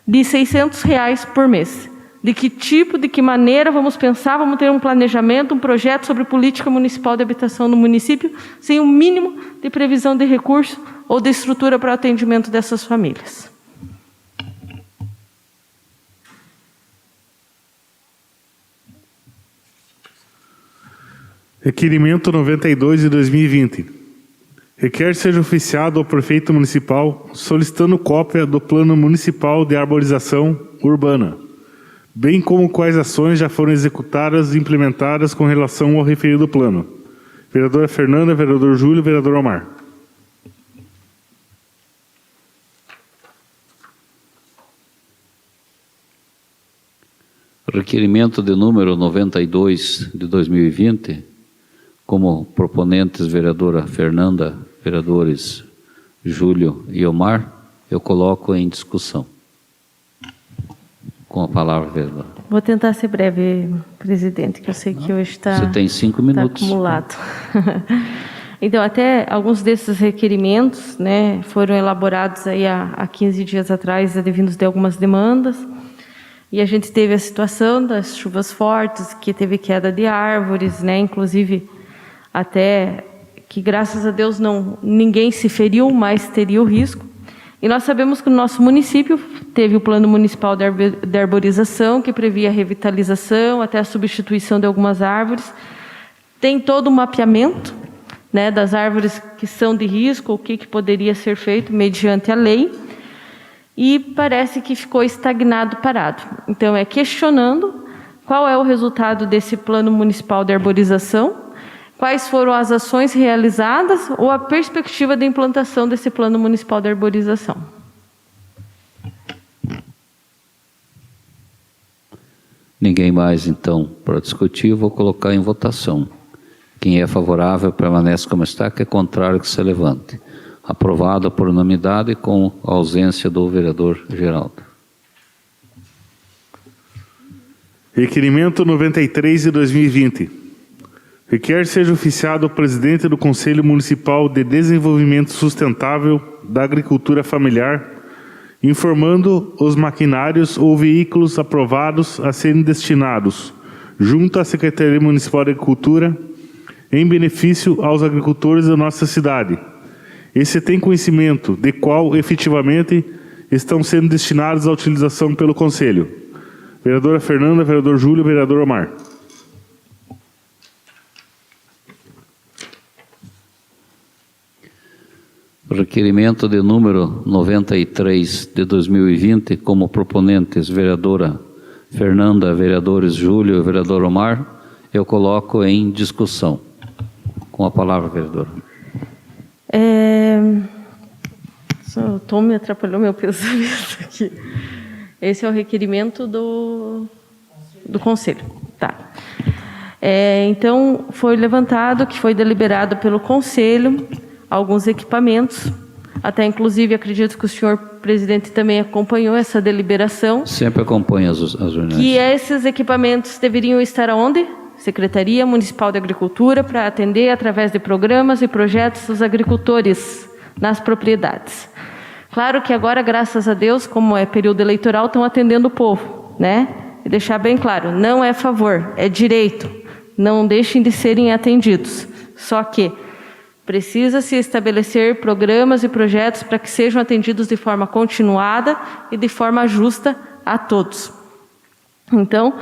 de R$600 por mês. De que tipo, de que maneira vamos pensar, vamos ter um planejamento, um projeto sobre política municipal de habitação no município, sem um mínimo de previsão de recurso ou de estrutura para o atendimento dessas famílias. Requerimento 92 de 2020. Requer seja oficiado ao prefeito municipal solicitando cópia do Plano Municipal de Arborização Urbana, bem como quais ações já foram executadas e implementadas com relação ao referido plano. Vereadora Fernanda, vereador Júlio e vereador Omar. Requerimento de número 92 de 2020, como proponentes vereadora Fernanda, vereadores Júlio e Omar, eu coloco em discussão. Com a palavra, vereadora. Vou tentar ser breve, presidente, que eu sei que hoje está... Você tem 5 minutos. Está acumulado. Então, até alguns desses requerimentos, foram elaborados aí há 15 dias atrás, advindos de algumas demandas, e a gente teve a situação das chuvas fortes, que teve queda de árvores, inclusive até que, graças a Deus, ninguém se feriu, mas teria o risco. E nós sabemos que no nosso município teve o Plano Municipal de Arborização, que previa a revitalização, até a substituição de algumas árvores. Tem todo o mapeamento das árvores que são de risco, o que poderia ser feito mediante a lei, e parece que ficou estagnado, parado. Então, questionando qual é o resultado desse Plano Municipal de Arborização, quais foram as ações realizadas ou a perspectiva de implantação desse Plano Municipal de Arborização. Ninguém mais, então, para discutir, eu vou colocar em votação. Quem é favorável permanece como está, quem é contrário que se levante. Aprovado por unanimidade com a ausência do vereador Geraldo. Requerimento 93 de 2020. Requer seja oficiado o presidente do Conselho Municipal de Desenvolvimento Sustentável da Agricultura Familiar, informando os maquinários ou veículos aprovados a serem destinados, junto à Secretaria Municipal de Agricultura, em benefício aos agricultores da nossa cidade. E se tem conhecimento de qual efetivamente estão sendo destinados à utilização pelo Conselho. Vereadora Fernanda, vereador Júlio, vereador Omar. Requerimento de número 93 de 2020, como proponentes, vereadora Fernanda, vereadores Júlio e vereador Omar, eu coloco em discussão. Com a palavra, vereadora. O Tom me atrapalhou meu pensamento aqui. Esse é o requerimento do Conselho. Tá. Então, foi levantado que foi deliberado pelo Conselho alguns equipamentos, até inclusive acredito que o senhor presidente também acompanhou essa deliberação. Sempre acompanho as reuniões. Que esses equipamentos deveriam estar onde? Secretaria Municipal de Agricultura, para atender através de programas e projetos os agricultores nas propriedades. Claro que agora, graças a Deus, como é período eleitoral, estão atendendo o povo, né? E deixar bem claro, não é favor, é direito. Não deixem de serem atendidos. Só que precisa-se estabelecer programas e projetos para que sejam atendidos de forma continuada e de forma justa a todos. Então,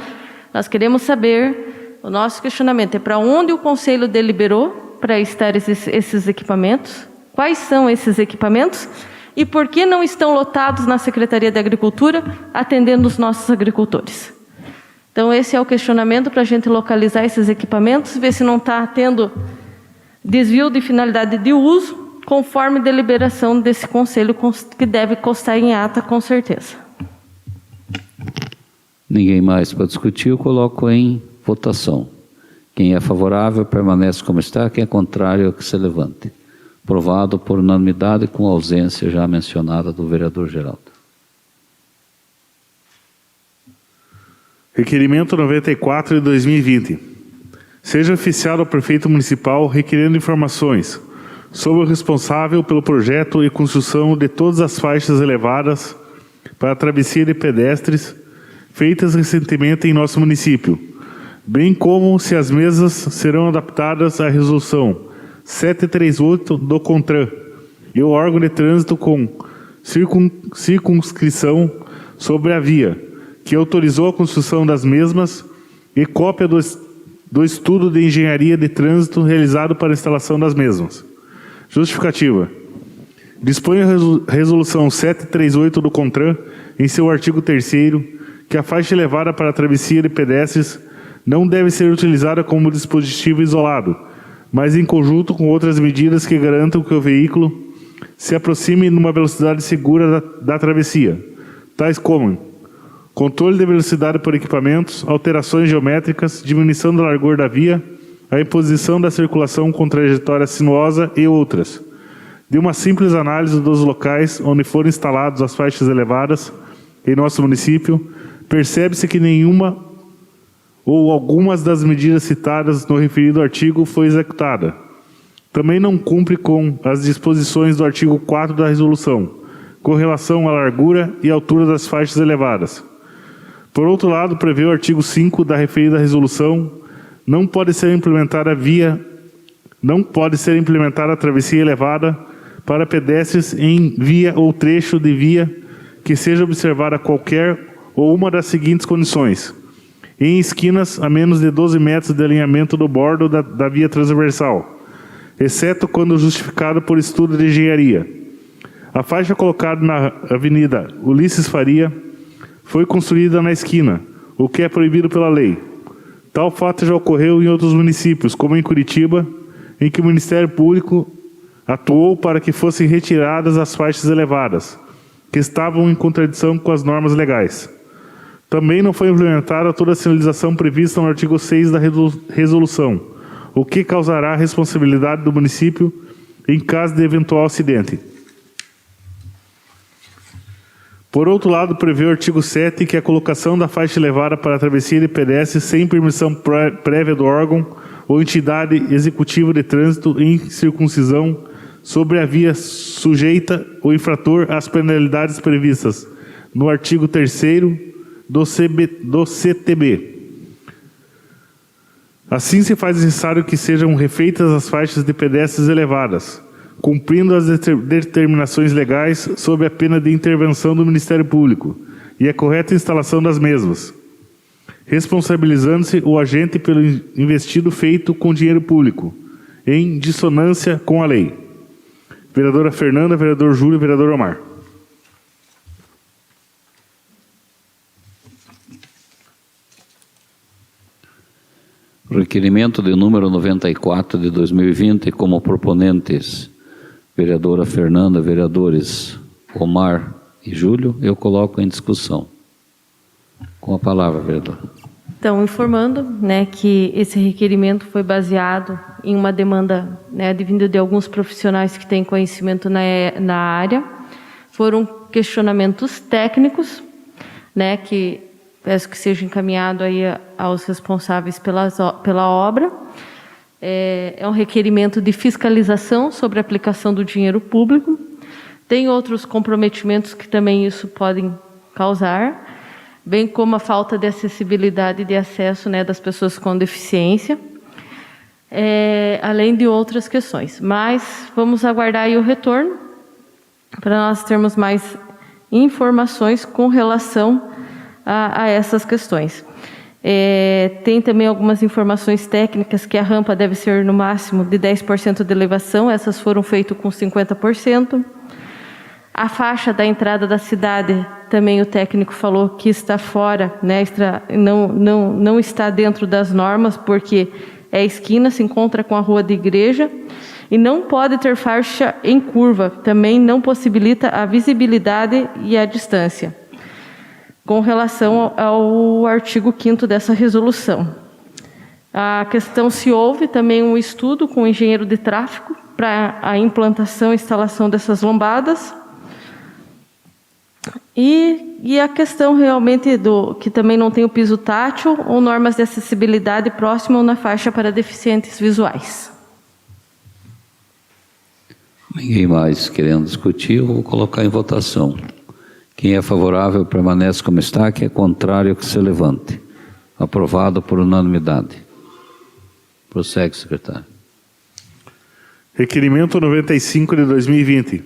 nós queremos saber, o nosso questionamento é para onde o Conselho deliberou para estar esses equipamentos, quais são esses equipamentos e por que não estão lotados na Secretaria de Agricultura atendendo os nossos agricultores. Então, esse é o questionamento para a gente localizar esses equipamentos, ver se não está tendo desvio de finalidade de uso, conforme deliberação desse Conselho, que deve constar em ata, com certeza. Ninguém mais para discutir, eu coloco em votação. Quem é favorável permanece como está, quem é contrário que se levante. Aprovado por unanimidade com a ausência já mencionada do vereador Geraldo. Requerimento 94 de 2020. Seja oficiado ao prefeito municipal requerendo informações sobre o responsável pelo projeto e construção de todas as faixas elevadas para a travessia de pedestres feitas recentemente em nosso município, bem como se as mesmas serão adaptadas à resolução 738 do CONTRAN e o órgão de trânsito com circunscrição sobre a via, que autorizou a construção das mesmas, e cópia do estudo de engenharia de trânsito realizado para a instalação das mesmas. Justificativa. Dispõe a resolução 738 do CONTRAN, em seu artigo 3º, que a faixa elevada para a travessia de pedestres não deve ser utilizada como dispositivo isolado, mas em conjunto com outras medidas que garantam que o veículo se aproxime numa velocidade segura da travessia, tais como controle de velocidade por equipamentos, alterações geométricas, diminuição da largura da via, a imposição da circulação com trajetória sinuosa e outras. De uma simples análise dos locais onde foram instaladas as faixas elevadas em nosso município, percebe-se que nenhuma ou algumas das medidas citadas no referido artigo foi executada. Também não cumpre com as disposições do artigo 4 da resolução, com relação à largura e altura das faixas elevadas. Por outro lado, prevê o artigo 5 da referida resolução, não pode ser implementada a travessia elevada para pedestres em via ou trecho de via que seja observada qualquer ou uma das seguintes condições: em esquinas a menos de 12 metros de alinhamento do bordo da via transversal, exceto quando justificado por estudo de engenharia. A faixa colocada na Avenida Ulisses Faria foi construída na esquina, o que é proibido pela lei. Tal fato já ocorreu em outros municípios, como em Curitiba, em que o Ministério Público atuou para que fossem retiradas as faixas elevadas, que estavam em contradição com as normas legais. Também não foi implementada toda a sinalização prevista no artigo 6 da resolução, o que causará a responsabilidade do município em caso de eventual acidente. Por outro lado, prevê o artigo 7 que a colocação da faixa elevada para a travessia de pedestres sem permissão prévia do órgão ou entidade executiva de trânsito em circuncisão sobre a via sujeita o infrator às penalidades previstas no artigo 3º do CTB. Assim, se faz necessário que sejam refeitas as faixas de pedestres elevadas, cumprindo as determinações legais sob a pena de intervenção do Ministério Público e a correta instalação das mesmas, responsabilizando-se o agente pelo investido feito com dinheiro público, em dissonância com a lei. Vereadora Fernanda, vereador Júlio e vereador Omar. Requerimento de número 94 de 2020, como proponentes, vereadora Fernanda, vereadores Omar e Júlio, eu coloco em discussão. Com a palavra, vereador. Então, informando, né, que esse requerimento foi baseado em uma demanda, né, advinda de alguns profissionais que têm conhecimento na área. Foram questionamentos técnicos, né, que peço que seja encaminhado aí aos responsáveis pela obra. É um requerimento de fiscalização sobre a aplicação do dinheiro público. Tem outros comprometimentos que também isso podem causar, bem como a falta de acessibilidade e de acesso, né, das pessoas com deficiência, além de outras questões. Mas vamos aguardar aí o retorno para nós termos mais informações com relação a essas questões. Tem também algumas informações técnicas que a rampa deve ser no máximo de 10% de elevação, essas foram feitas com 50%. A faixa da entrada da cidade, também o técnico falou que está fora, né, não está dentro das normas, porque é esquina, se encontra com a rua da igreja, e não pode ter faixa em curva, também não possibilita a visibilidade e a distância, com relação ao artigo 5º dessa resolução. A questão se houve também um estudo com o engenheiro de tráfego para a implantação e instalação dessas lombadas. E a questão realmente que também não tem o piso tátil ou normas de acessibilidade próxima ou na faixa para deficientes visuais. Ninguém mais querendo discutir, eu vou colocar em votação. Quem é favorável permanece como está, quem é contrário que se levante. Aprovado por unanimidade. Prossegue, secretário. Requerimento 95 de 2020.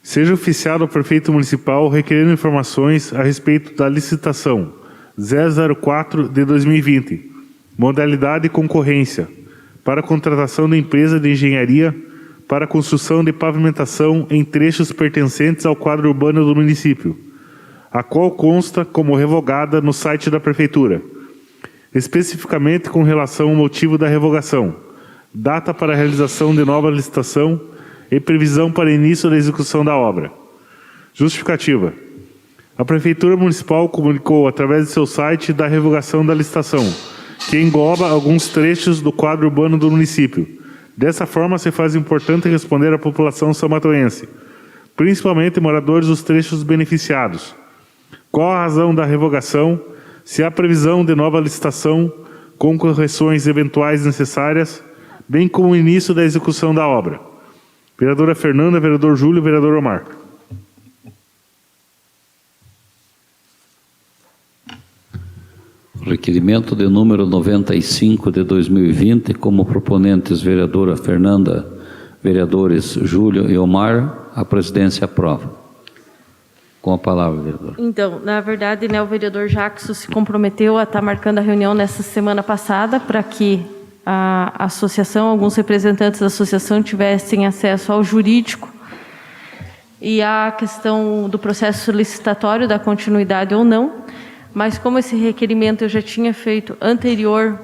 Seja oficiado ao prefeito municipal requerendo informações a respeito da licitação 004 de 2020, modalidade concorrência, para a contratação da empresa de engenharia para a construção de pavimentação em trechos pertencentes ao quadro urbano do município, a qual consta como revogada no site da prefeitura, especificamente com relação ao motivo da revogação, data para a realização de nova licitação e previsão para início da execução da obra. Justificativa. A Prefeitura Municipal comunicou através de seu site da revogação da licitação, que engloba alguns trechos do quadro urbano do município. Dessa forma, se faz importante responder à população samatoense, principalmente moradores dos trechos beneficiados. Qual a razão da revogação? Se há previsão de nova licitação com correções eventuais necessárias, bem como o início da execução da obra. Vereadora Fernanda, vereador Júlio, vereador Omar. Requerimento de número 95 de 2020, como proponentes vereadora Fernanda, vereadores Júlio e Omar, a presidência aprova. Com a palavra, vereador. Então, na verdade, né, o vereador Jackson se comprometeu a estar marcando a reunião nessa semana passada para que a associação, alguns representantes da associação tivessem acesso ao jurídico e a questão do processo licitatório, da continuidade ou não, mas como esse requerimento eu já tinha feito anterior,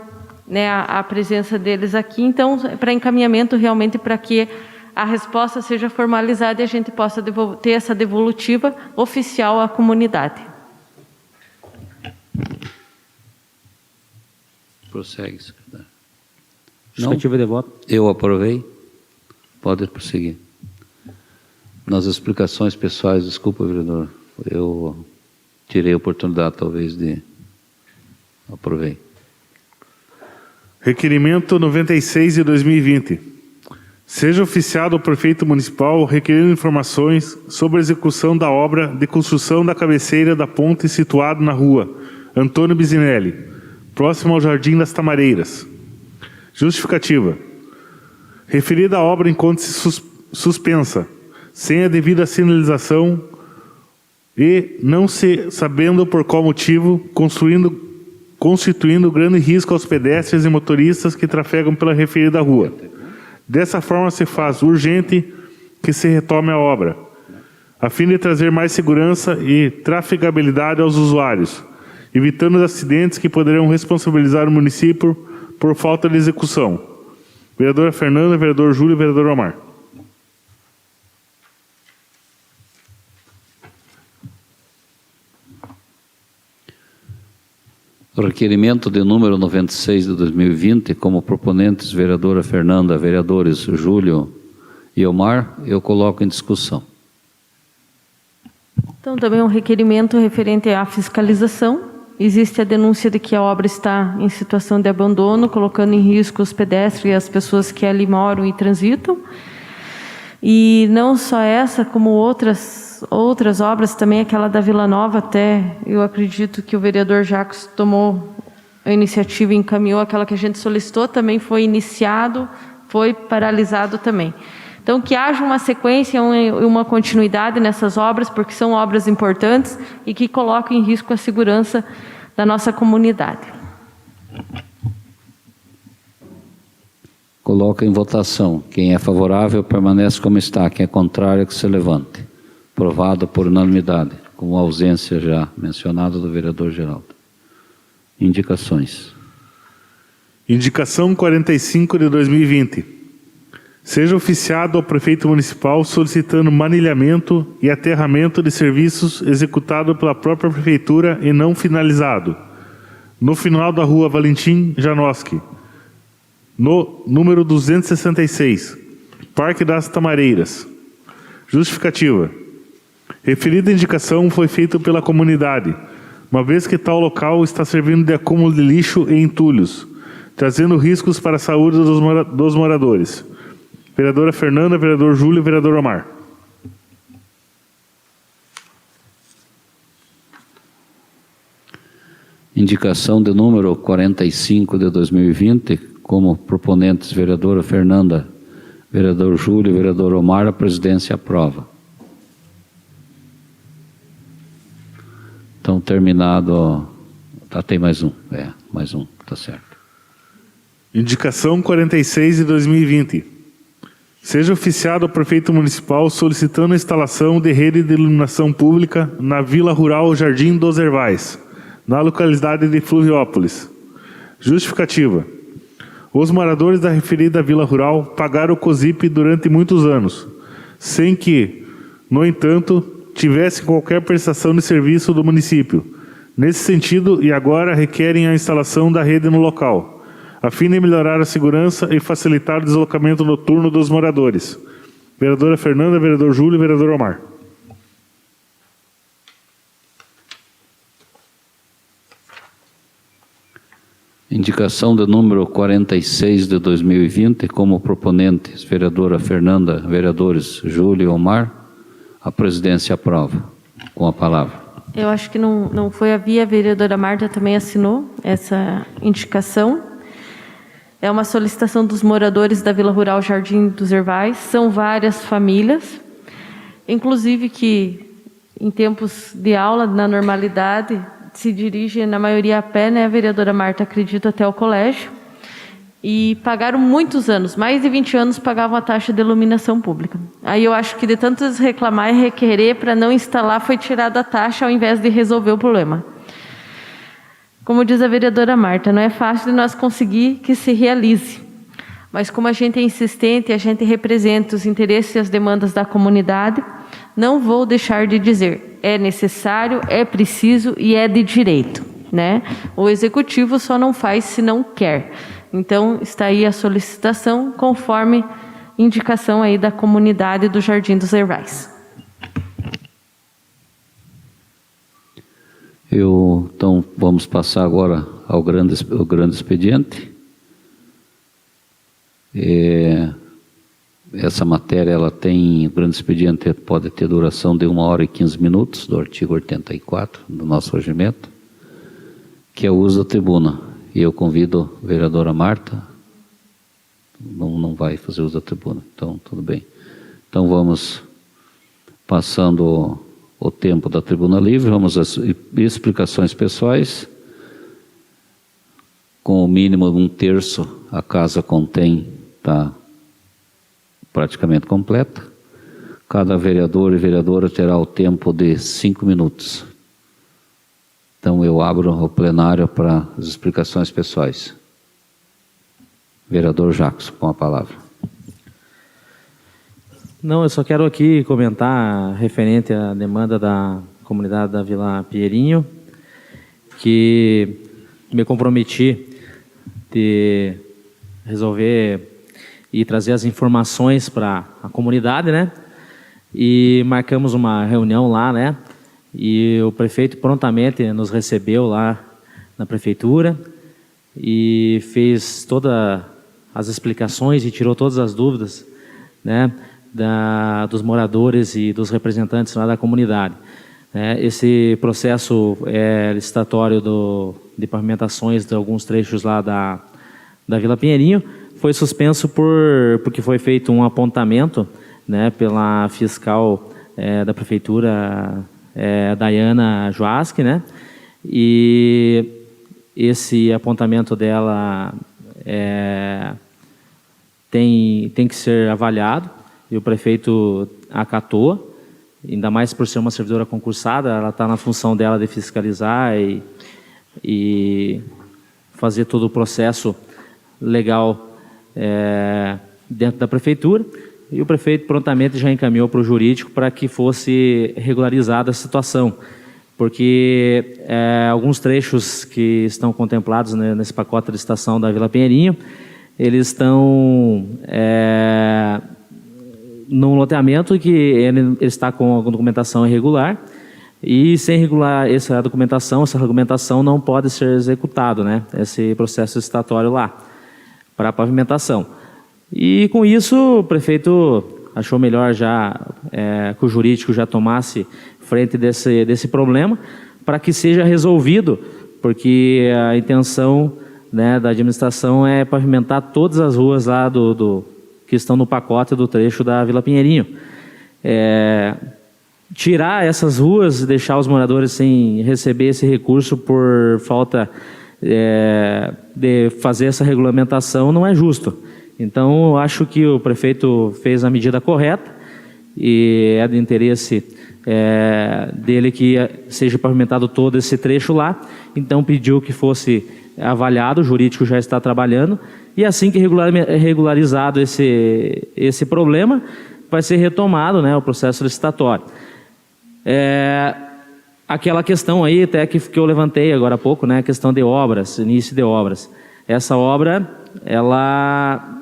né, à presença deles aqui, então, para encaminhamento realmente para que a resposta seja formalizada e a gente possa ter essa devolutiva oficial à comunidade. Prossegue, secretário. Justificativa de voto. Eu aprovei. Pode prosseguir. Nas explicações pessoais, desculpa, vereador, eu tirei a oportunidade, talvez, de... Aprovei. Requerimento 96 de 2020. Seja oficiado ao prefeito municipal requerendo informações sobre a execução da obra de construção da cabeceira da ponte situada na rua Antônio Bisinelli, próximo ao Jardim das Tamareiras. Justificativa. Referida obra encontra-se suspensa, sem a devida sinalização e não se sabendo por qual motivo, constituindo grande risco aos pedestres e motoristas que trafegam pela referida rua. Dessa forma, se faz urgente que se retome a obra, a fim de trazer mais segurança e trafegabilidade aos usuários, evitando os acidentes que poderão responsabilizar o município por falta de execução. Vereadora Fernanda, vereador Júlio e vereador Omar. O requerimento de número 96 de 2020, como proponentes vereadora Fernanda, vereadores Júlio e Omar, eu coloco em discussão. Então, também um requerimento referente à fiscalização. Existe a denúncia de que a obra está em situação de abandono, colocando em risco os pedestres e as pessoas que ali moram e transitam. E não só essa, como outras obras, também aquela da Vila Nova, até eu acredito que o vereador Jacques tomou a iniciativa e encaminhou aquela que a gente solicitou, também foi iniciado, foi paralisado também. Então, que haja uma sequência e uma continuidade nessas obras, porque são obras importantes e que colocam em risco a segurança da nossa comunidade. Coloca em votação. Quem é favorável, permanece como está. Quem é contrário, que se levante. Aprovado por unanimidade, com a ausência já mencionada do vereador Geraldo. Indicações. Indicação 45 de 2020. Seja oficiado ao prefeito municipal solicitando manilhamento e aterramento de serviços executado pela própria prefeitura e não finalizado, no final da rua Valentim Janoski, no número 266, Parque das Tamareiras. Justificativa. Referida indicação foi feita pela comunidade, uma vez que tal local está servindo de acúmulo de lixo e entulhos, trazendo riscos para a saúde dos moradores. Vereadora Fernanda, vereador Júlio e vereador Omar. Indicação de número 45 de 2020, como proponentes vereadora Fernanda, vereador Júlio e vereador Omar, a presidência aprova. Então, terminado... tem mais um. Mais um, tá certo. Indicação 46 de 2020. Seja oficiado ao prefeito municipal solicitando a instalação de rede de iluminação pública na Vila Rural Jardim dos Ervais, na localidade de Fluviópolis. Justificativa. Os moradores da referida Vila Rural pagaram o COSIP durante muitos anos, sem que, no entanto, tivesse qualquer prestação de serviço do município. Nesse sentido, e agora requerem a instalação da rede no local, a fim de melhorar a segurança e facilitar o deslocamento noturno dos moradores. Vereadora Fernanda, vereador Júlio e vereador Omar. Indicação de número 46 de 2020, como proponentes vereadora Fernanda, vereadores Júlio e Omar, a presidência aprova. Com a palavra. Eu acho que não foi a vereadora Marta também assinou essa indicação. É uma solicitação dos moradores da Vila Rural Jardim dos Ervais. São várias famílias, inclusive que em tempos de aula, na normalidade, se dirige na maioria a pé, né, a vereadora Marta, acredito, até o colégio. E pagaram muitos anos, mais de 20 anos pagavam a taxa de iluminação pública. Aí eu acho que de tantos reclamar e requerer para não instalar, foi tirada a taxa ao invés de resolver o problema. Como diz a vereadora Marta, não é fácil de nós conseguir que se realize. Mas como a gente é insistente, a gente representa os interesses e as demandas da comunidade, não vou deixar de dizer, é necessário, é preciso e é de direito. né? O executivo só não faz se não quer. Então, está aí a solicitação, conforme indicação aí da comunidade do Jardim dos Hervais. Então, vamos passar agora ao grande expediente. Essa matéria, ela tem, o grande expediente pode ter duração de 1 hora e 15 minutos, do artigo 84 do nosso regimento, que é o uso da tribuna. E eu convido a vereadora Marta, não vai fazer uso da tribuna, então tudo bem. Então vamos passando o tempo da tribuna livre, vamos às explicações pessoais. Com o mínimo de 1/3 a casa contém, está praticamente completa. Cada vereador e vereadora terá o tempo de 5 minutos. Então eu abro o plenário para as explicações pessoais. Vereador Jackson, com a palavra. Não, eu só quero aqui comentar referente à demanda da comunidade da Vila Pinheirinho, que me comprometi de resolver e trazer as informações para a comunidade, né? E marcamos uma reunião lá, né? E o prefeito prontamente nos recebeu lá na prefeitura e fez todas as explicações e tirou todas as dúvidas, né, dos moradores e dos representantes lá da comunidade. Esse processo licitatório de pavimentações de alguns trechos lá da Vila Pinheirinho foi suspenso porque foi feito um apontamento, né, pela fiscal da prefeitura, Dayana Joaski, né, e esse apontamento dela tem que ser avaliado, e o prefeito acatou, ainda mais por ser uma servidora concursada, ela está na função dela de fiscalizar e fazer todo o processo legal dentro da prefeitura, e o prefeito prontamente já encaminhou para o jurídico para que fosse regularizada a situação, porque alguns trechos que estão contemplados, né, nesse pacote de licitação da Vila Pinheirinho, eles estão num loteamento que ele está com a documentação irregular, e sem regular essa regulamentação não pode ser executado, né, esse processo licitatório lá, para a pavimentação. E com isso o prefeito achou melhor já que o jurídico já tomasse frente desse problema, para que seja resolvido, porque a intenção, né, da administração é pavimentar todas as ruas lá que estão no pacote do trecho da Vila Pinheirinho. Tirar essas ruas e deixar os moradores sem receber esse recurso por falta de fazer essa regulamentação não é justo. Então, eu acho que o prefeito fez a medida correta e é de interesse dele que seja pavimentado todo esse trecho lá. Então, pediu que fosse avaliado, o jurídico já está trabalhando, e assim que regularizado esse problema, vai ser retomado, né, o processo licitatório. Aquela questão aí até que eu levantei agora há pouco, né, a questão de obras, início de obras. Essa obra, ela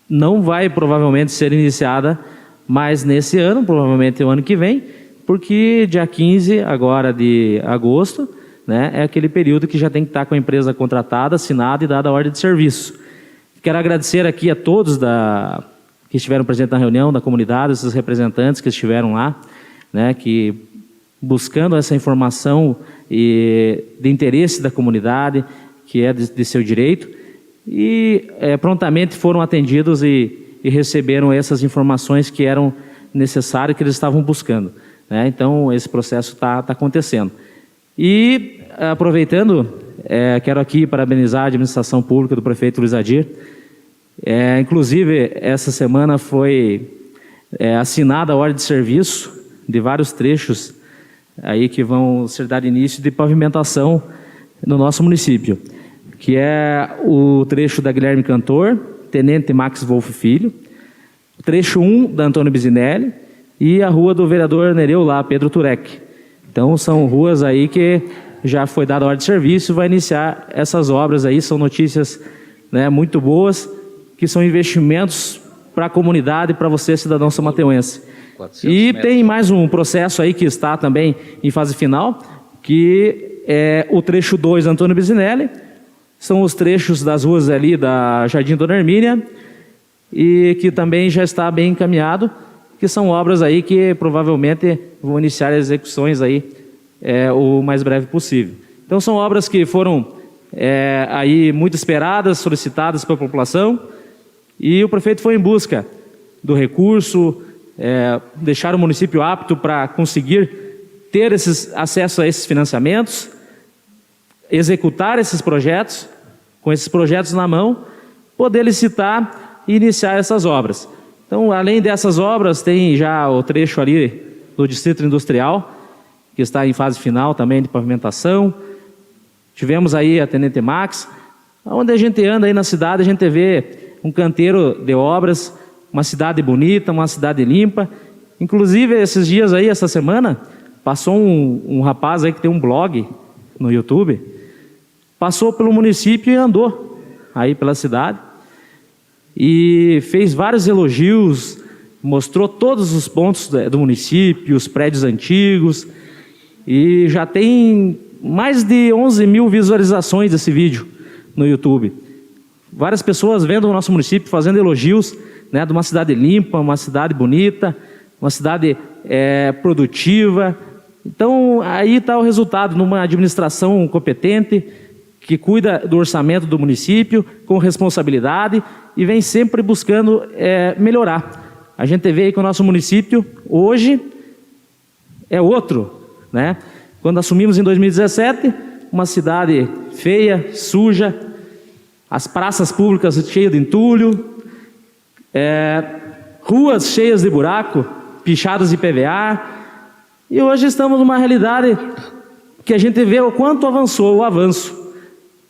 não vai provavelmente ser iniciada mais nesse ano, provavelmente o ano que vem, porque dia 15 agora de agosto, né, é aquele período que já tem que estar com a empresa contratada, assinada e dada a ordem de serviço. Quero agradecer aqui a todos que estiveram presentes na reunião, da comunidade, esses representantes que estiveram lá, né, que buscando essa informação de interesse da comunidade, que é de seu direito, e prontamente foram atendidos e receberam essas informações que eram necessárias, que eles estavam buscando, né? Então, esse processo está acontecendo. E, aproveitando, quero aqui parabenizar a administração pública do prefeito Luiz Adir. Inclusive, essa semana foi assinada a ordem de serviço de vários trechos aí que vão ser dado início de pavimentação no nosso município, que é o trecho da Guilherme Cantor, Tenente Max Wolff Filho, o trecho 1 da Antônio Bisinelli e a rua do vereador Nereu lá, Pedro Turek. Então são ruas aí que já foi dada a ordem de serviço e vai iniciar essas obras aí. São notícias, né, muito boas, que são investimentos para a comunidade, para você, cidadão são-mateuense. E tem mais um processo aí que está também em fase final, que é o trecho 2 Antônio Bisinelli, são os trechos das ruas ali da Jardim Dona Hermínia, e que também já está bem encaminhado, que são obras aí que provavelmente vão iniciar as execuções aí o mais breve possível. Então são obras que foram aí muito esperadas, solicitadas pela população, e o prefeito foi em busca do recurso, deixar o município apto para conseguir ter acesso a esses financiamentos, executar esses projetos, com esses projetos na mão, poder licitar e iniciar essas obras. Então, além dessas obras, tem já o trecho ali do Distrito Industrial, que está em fase final também de pavimentação. Tivemos aí a Tenente Max, onde a gente anda aí na cidade, a gente vê um canteiro de obras, uma cidade bonita, uma cidade limpa. Inclusive, esses dias aí, essa semana, passou um rapaz aí que tem um blog no YouTube, passou pelo município e andou aí pela cidade, e fez vários elogios, mostrou todos os pontos do município, os prédios antigos, e já tem mais de 11 mil visualizações desse vídeo no YouTube. Várias pessoas vendo o nosso município, fazendo elogios, né, de uma cidade limpa, uma cidade bonita, uma cidade produtiva. Então, aí está o resultado, numa administração competente, que cuida do orçamento do município, com responsabilidade, e vem sempre buscando melhorar. A gente vê aí que o nosso município, hoje, é outro, né? Quando assumimos em 2017, uma cidade feia, suja, as praças públicas cheias de entulho, ruas cheias de buraco, pichadas de PVA, e hoje estamos numa realidade que a gente vê o quanto avançou o avanço.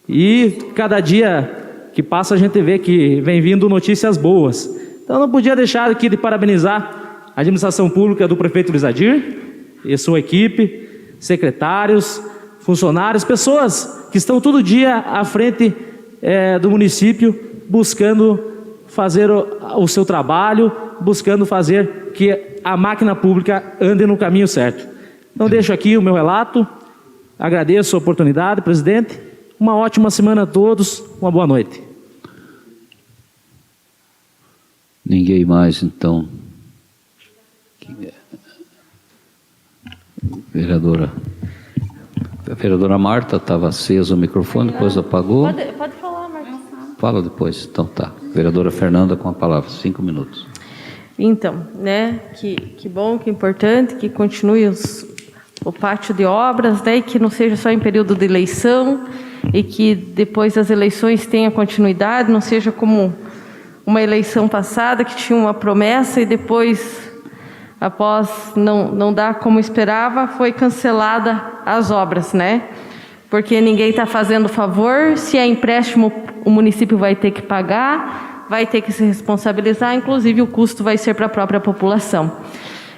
E cada dia que passa a gente vê que vem vindo notícias boas. Então não podia deixar aqui de parabenizar a administração pública do prefeito Luiz Adir e sua equipe, secretários, funcionários, pessoas que estão todo dia à frente do município, buscando fazer o seu trabalho, buscando fazer que a máquina pública ande no caminho certo. Então deixo aqui o meu relato, agradeço a oportunidade, presidente. Uma ótima semana a todos, uma boa noite. Ninguém mais, então. Vereadora. A vereadora Marta, estava aceso o microfone, depois apagou. Pode falar, Marta. Fala depois, então tá. Vereadora Fernanda com a palavra, 5 minutos. Então, né, que bom, que importante, que continue o pátio de obras, né, e que não seja só em período de eleição, e que depois das eleições tenha continuidade, não seja como uma eleição passada que tinha uma promessa e depois, após não dar como esperava, foi cancelada as obras, né? Porque ninguém está fazendo favor, se é empréstimo o município vai ter que pagar, vai ter que se responsabilizar, inclusive o custo vai ser para a própria população.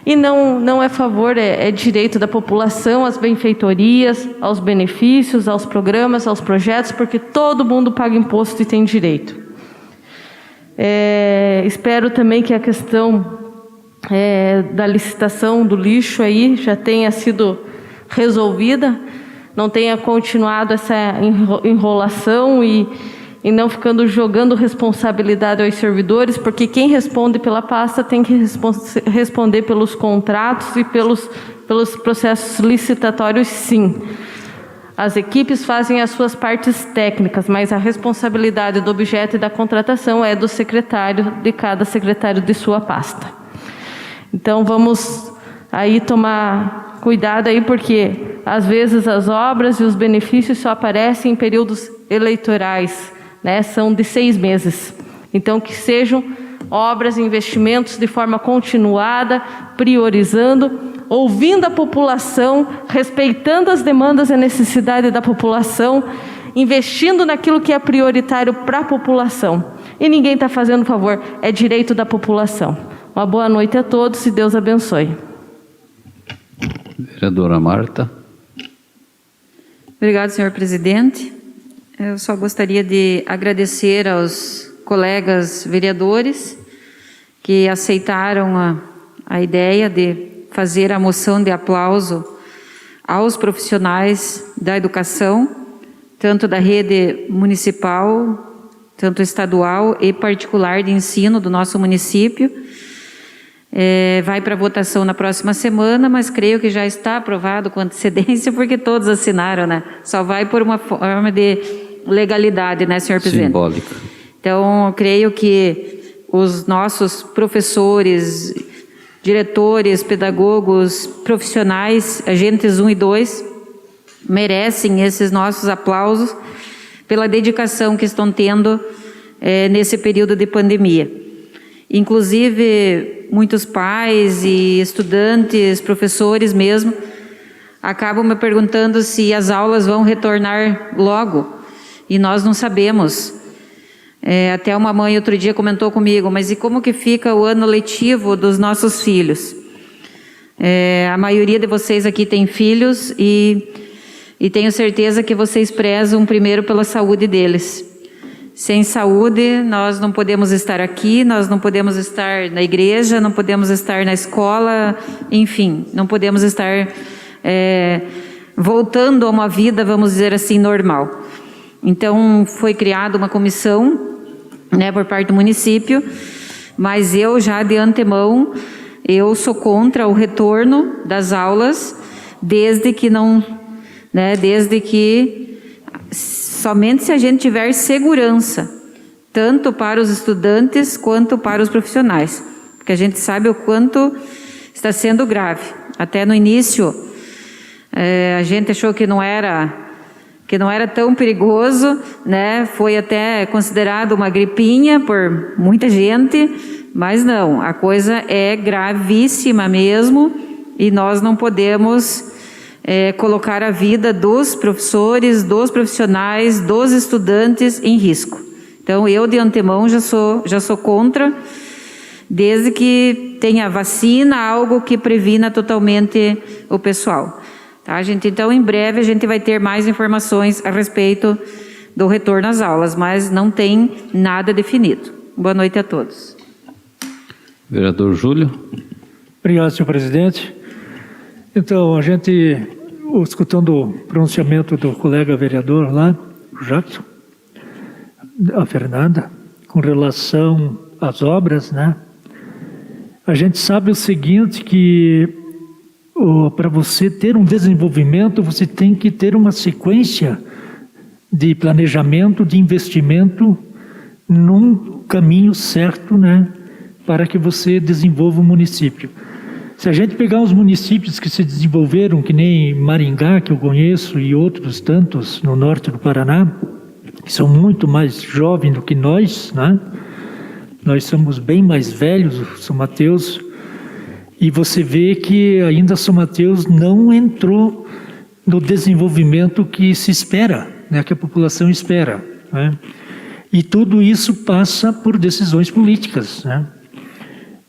E não é favor, é direito da população, às benfeitorias, aos benefícios, aos programas, aos projetos, porque todo mundo paga imposto e tem direito. Espero também que a questão da licitação do lixo aí já tenha sido resolvida, não tenha continuado essa enrolação e não ficando jogando responsabilidade aos servidores, porque quem responde pela pasta tem que responder pelos contratos e pelos processos licitatórios, sim. As equipes fazem as suas partes técnicas, mas a responsabilidade do objeto e da contratação é do secretário, de cada secretário de sua pasta. Então vamos aí tomar cuidado aí, porque às vezes as obras e os benefícios só aparecem em períodos eleitorais, né? São de 6 meses. Então que sejam obras e investimentos de forma continuada, priorizando, ouvindo a população, respeitando as demandas e necessidades da população, investindo naquilo que é prioritário para a população. E ninguém está fazendo favor, é direito da população. Uma boa noite a todos e Deus abençoe. Vereadora Marta. Obrigado, senhor presidente. Eu só gostaria de agradecer aos colegas vereadores que aceitaram a ideia de fazer a moção de aplauso aos profissionais da educação, tanto da rede municipal, tanto estadual e particular de ensino do nosso município. Vai para votação na próxima semana, mas creio que já está aprovado com antecedência, porque todos assinaram, né? Só vai por uma forma de legalidade, né, senhor presidente? Simbólica. Então, creio que os nossos professores, diretores, pedagogos, profissionais, agentes 1 e 2, merecem esses nossos aplausos pela dedicação que estão tendo nesse período de pandemia. Inclusive, muitos pais e estudantes, professores mesmo, acabam me perguntando se as aulas vão retornar logo, e nós não sabemos. Até uma mãe outro dia comentou comigo, mas e como que fica o ano letivo dos nossos filhos? A maioria de vocês aqui tem filhos e tenho certeza que vocês prezam primeiro pela saúde deles. Sem saúde, nós não podemos estar aqui, nós não podemos estar na igreja, não podemos estar na escola, enfim, não podemos estar voltando a uma vida, vamos dizer assim, normal. Então, foi criada uma comissão, né, por parte do município, mas eu já de antemão, eu sou contra o retorno das aulas, desde que somente se a gente tiver segurança, tanto para os estudantes quanto para os profissionais, porque a gente sabe o quanto está sendo grave. Até no início, a gente achou que não era tão perigoso, né? Foi até considerado uma gripinha por muita gente, mas não, a coisa é gravíssima mesmo, e nós não podemos colocar a vida dos professores, dos profissionais, dos estudantes em risco. Então, eu de antemão já sou contra, desde que tenha vacina, algo que previna totalmente o pessoal. Tá, gente? Então, em breve a gente vai ter mais informações a respeito do retorno às aulas, mas não tem nada definido. Boa noite a todos. Vereador Júlio. Obrigado, senhor presidente. Então, a gente, escutando o pronunciamento do colega vereador lá, o Jackson, a Fernanda, com relação às obras, né? A gente sabe o seguinte, que para você ter um desenvolvimento, você tem que ter uma sequência de planejamento, de investimento num caminho certo, né, para que você desenvolva o município. Se a gente pegar os municípios que se desenvolveram, que nem Maringá, que eu conheço, e outros tantos no norte do Paraná, que são muito mais jovens do que nós, né? Nós somos bem mais velhos, São Mateus, e você vê que ainda São Mateus não entrou no desenvolvimento que se espera, né, que a população espera, né? E tudo isso passa por decisões políticas, né?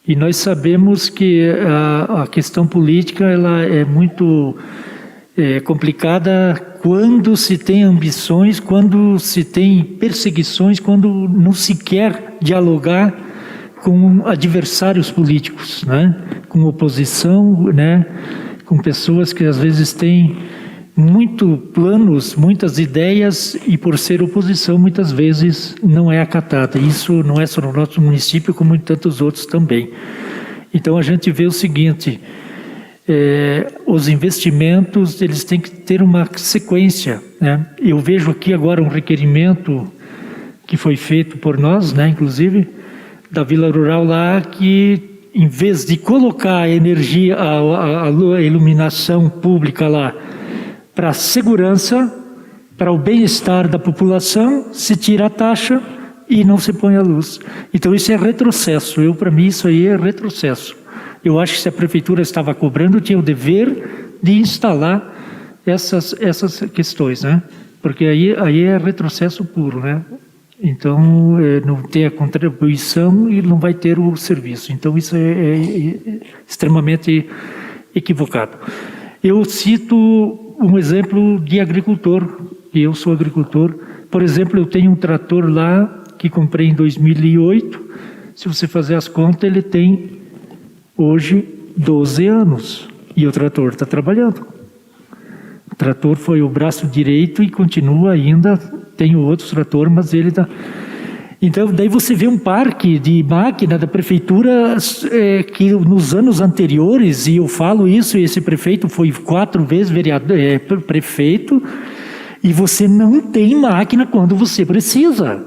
E nós sabemos que a questão política ela é muito complicada quando se tem ambições, quando se tem perseguições, quando não se quer dialogar com adversários políticos, né? Com oposição, né? Com pessoas que às vezes têm muitos planos, muitas ideias, e por ser oposição muitas vezes não é acatada. Isso não é só no nosso município, como em tantos outros também. Então a gente vê o seguinte, os investimentos eles têm que ter uma sequência, né? Eu vejo aqui agora um requerimento que foi feito por nós, né, inclusive, da Vila Rural lá, que em vez de colocar a energia, a iluminação pública lá para a segurança, para o bem-estar da população, se tira a taxa e não se põe a luz. Então isso é retrocesso. Para mim isso aí é retrocesso. Eu acho que se a prefeitura estava cobrando, tinha o dever de instalar essas questões, né? Porque aí é retrocesso puro, né? Então, não tem a contribuição e não vai ter o serviço. Então, isso é extremamente equivocado. Eu cito um exemplo de agricultor, e eu sou agricultor. Por exemplo, eu tenho um trator lá que comprei em 2008. Se você fazer as contas, ele tem hoje 12 anos e o trator está trabalhando. O trator foi o braço direito e continua ainda. Tenho outros tratores, mas ele está... Então, daí você vê um parque de máquina da prefeitura que nos anos anteriores, e eu falo isso, esse prefeito foi 4 vezes prefeito, e você não tem máquina quando você precisa.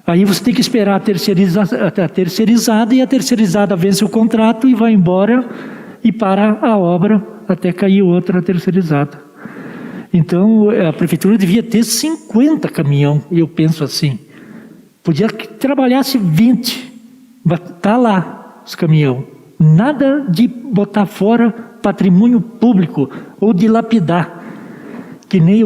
Aí você tem que esperar a terceirizada, e a terceirizada vence o contrato e vai embora e para a obra até cair outra terceirizada. Então, a prefeitura devia ter 50 caminhão, eu penso assim. Podia que trabalhasse 20, mas está lá os caminhões. Nada de botar fora patrimônio público ou de lapidar. Que nem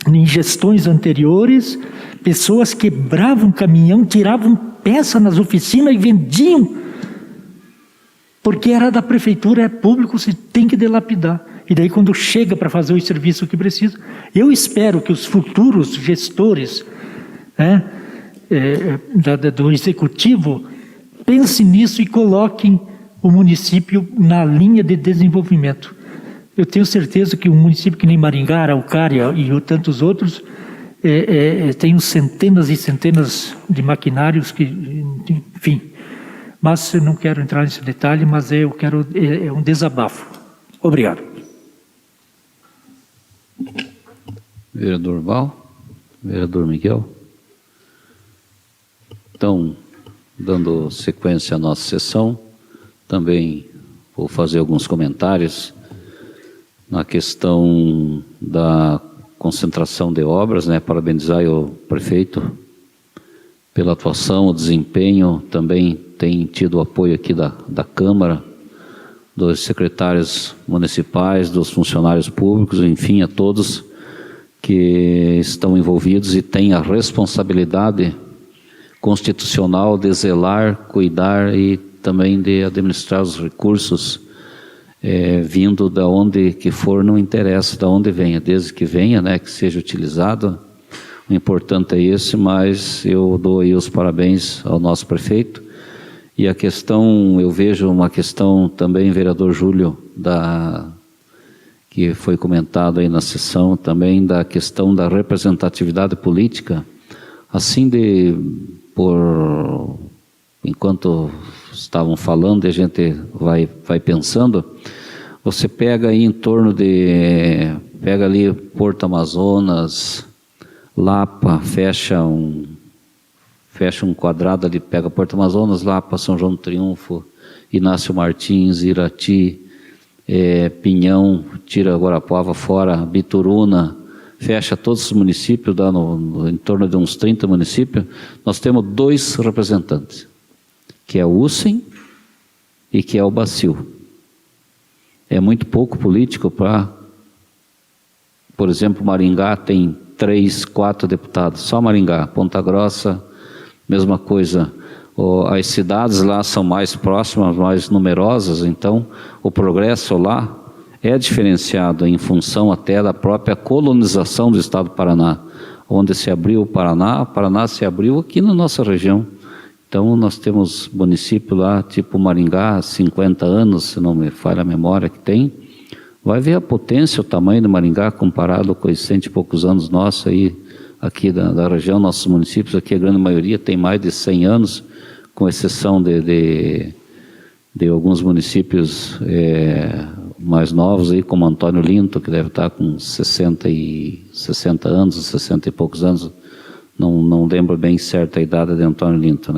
em gestões anteriores, pessoas quebravam caminhão, tiravam peça nas oficinas e vendiam. Porque era da prefeitura, é público, você tem que dilapidar. E daí quando chega para fazer o serviço que precisa, eu espero que os futuros gestores do executivo pensem nisso e coloquem o município na linha de desenvolvimento. Eu tenho certeza que um município que nem Maringá, Araucária e tantos outros tem centenas e centenas de maquinários que, enfim. Mas eu não quero entrar nesse detalhe, mas é um desabafo. Obrigado. Vereador Val, vereador Miguel. Então, dando sequência à nossa sessão, também vou fazer alguns comentários na questão da concentração de obras, parabenizar o prefeito pela atuação, o desempenho, também tem tido o apoio aqui da Câmara, dos secretários municipais, dos funcionários públicos, enfim, a todos que estão envolvidos e têm a responsabilidade constitucional de zelar, cuidar e também de administrar os recursos vindo da onde que for, não interessa de onde venha, desde que venha, que seja utilizado. O importante é esse, mas eu dou aí os parabéns ao nosso prefeito. E a questão, eu vejo uma questão também, vereador Júlio, que foi comentado aí na sessão também, da questão da representatividade política, assim enquanto estavam falando, a gente vai pensando, você pega aí em torno pega ali Porto Amazonas, Lapa, fecha um quadrado ali, pega Porto Amazonas, Lapa, São João do Triunfo, Inácio Martins, Irati, Pinhão, tira Guarapuava fora, Bituruna, fecha todos os municípios, dá em torno de uns 30 municípios, nós temos 2 representantes, que é o UCEM e que é o Bacil. É muito pouco político para, por exemplo, Maringá tem 3, 4 deputados, só Maringá. Ponta Grossa, mesma coisa. As cidades lá são mais próximas, mais numerosas, então o progresso lá é diferenciado em função até da própria colonização do estado do Paraná. Onde se abriu o Paraná se abriu aqui na nossa região. Então nós temos município lá, tipo Maringá, há 50 anos, se não me falha a memória que tem. Vai ver a potência, o tamanho do Maringá comparado com os 100 e poucos anos nossos aí, aqui da região, nossos municípios, aqui a grande maioria tem mais de 100 anos, com exceção de alguns municípios mais novos, aí, como Antônio Linto, que deve estar com 60 anos, 60 e poucos anos, não lembro bem certa a idade de Antônio Linto,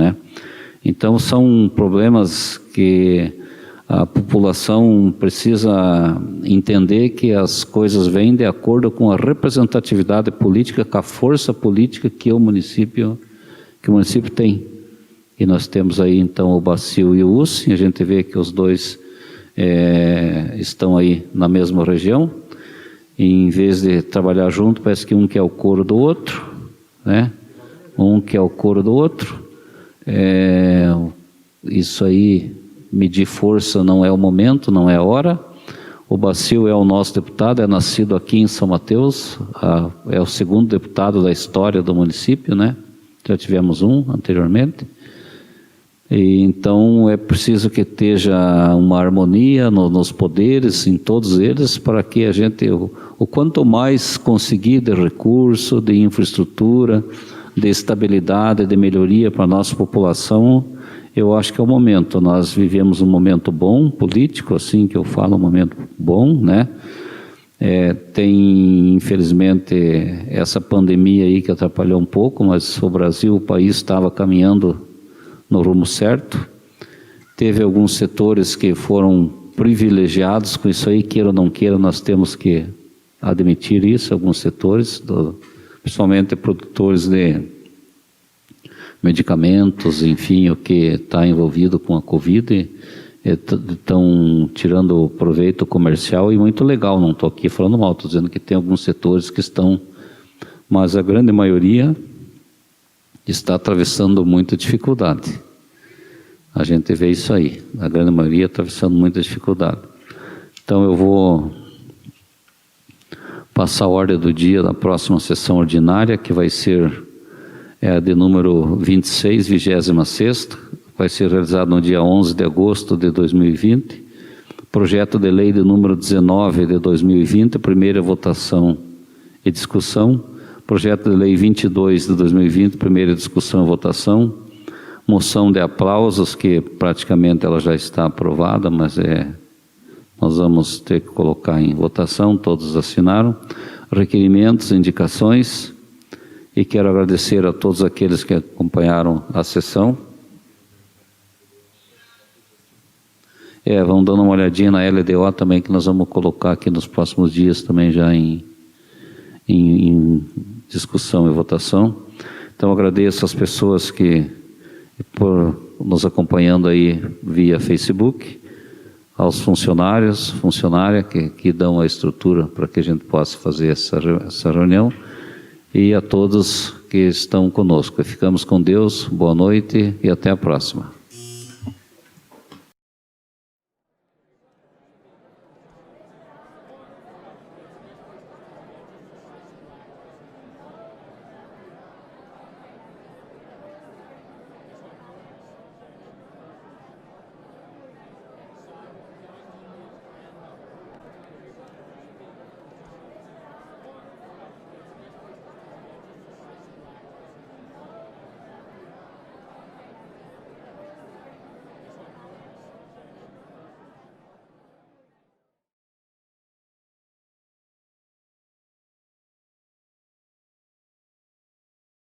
Então são problemas que a população precisa entender, que as coisas vêm de acordo com a representatividade política, com a força política que o município tem. E nós temos aí então o Bacil e o UCEM, a gente vê que os 2 estão aí na mesma região, e em vez de trabalhar junto, parece que um quer o couro do outro, Um quer o couro do outro. Isso aí, medir força não é o momento, não é a hora. O Bacil é o nosso deputado, é nascido aqui em São Mateus, é o segundo deputado da história do município, né? Já tivemos um anteriormente. E então é preciso que esteja uma harmonia nos poderes, em todos eles, para que a gente, o quanto mais conseguir de recurso, de infraestrutura, de estabilidade, de melhoria para a nossa população, eu acho que é o momento. Nós vivemos um momento bom, político, assim que eu falo, um momento bom, né? Tem, infelizmente, essa pandemia aí que atrapalhou um pouco, mas o Brasil, o país estava caminhando no rumo certo. Teve alguns setores que foram privilegiados com isso aí, queira ou não queira, nós temos que admitir isso, alguns setores, principalmente produtores de medicamentos, enfim, o que está envolvido com a Covid, estão tirando proveito comercial, e muito legal, não estou aqui falando mal, estou dizendo que tem alguns setores que estão, mas a grande maioria está atravessando muita dificuldade. A gente vê isso aí, a grande maioria atravessando muita dificuldade. Então eu vou passar a ordem do dia da próxima sessão ordinária, que vai ser de número 26, 26ª, vai ser realizado no dia 11 de agosto de 2020. Projeto de lei de número 19 de 2020, primeira votação e discussão. Projeto de lei 22 de 2020, primeira discussão e votação. Moção de aplausos, que praticamente ela já está aprovada, mas nós vamos ter que colocar em votação, todos assinaram. Requerimentos, indicações, e quero agradecer a todos aqueles que acompanharam a sessão. Vamos dando uma olhadinha na LDO também, que nós vamos colocar aqui nos próximos dias também já em discussão e votação. Então agradeço às pessoas que por nos acompanhando aí via Facebook, aos funcionárias que dão a estrutura para que a gente possa fazer essa reunião, e a todos que estão conosco. Ficamos com Deus, boa noite e até a próxima.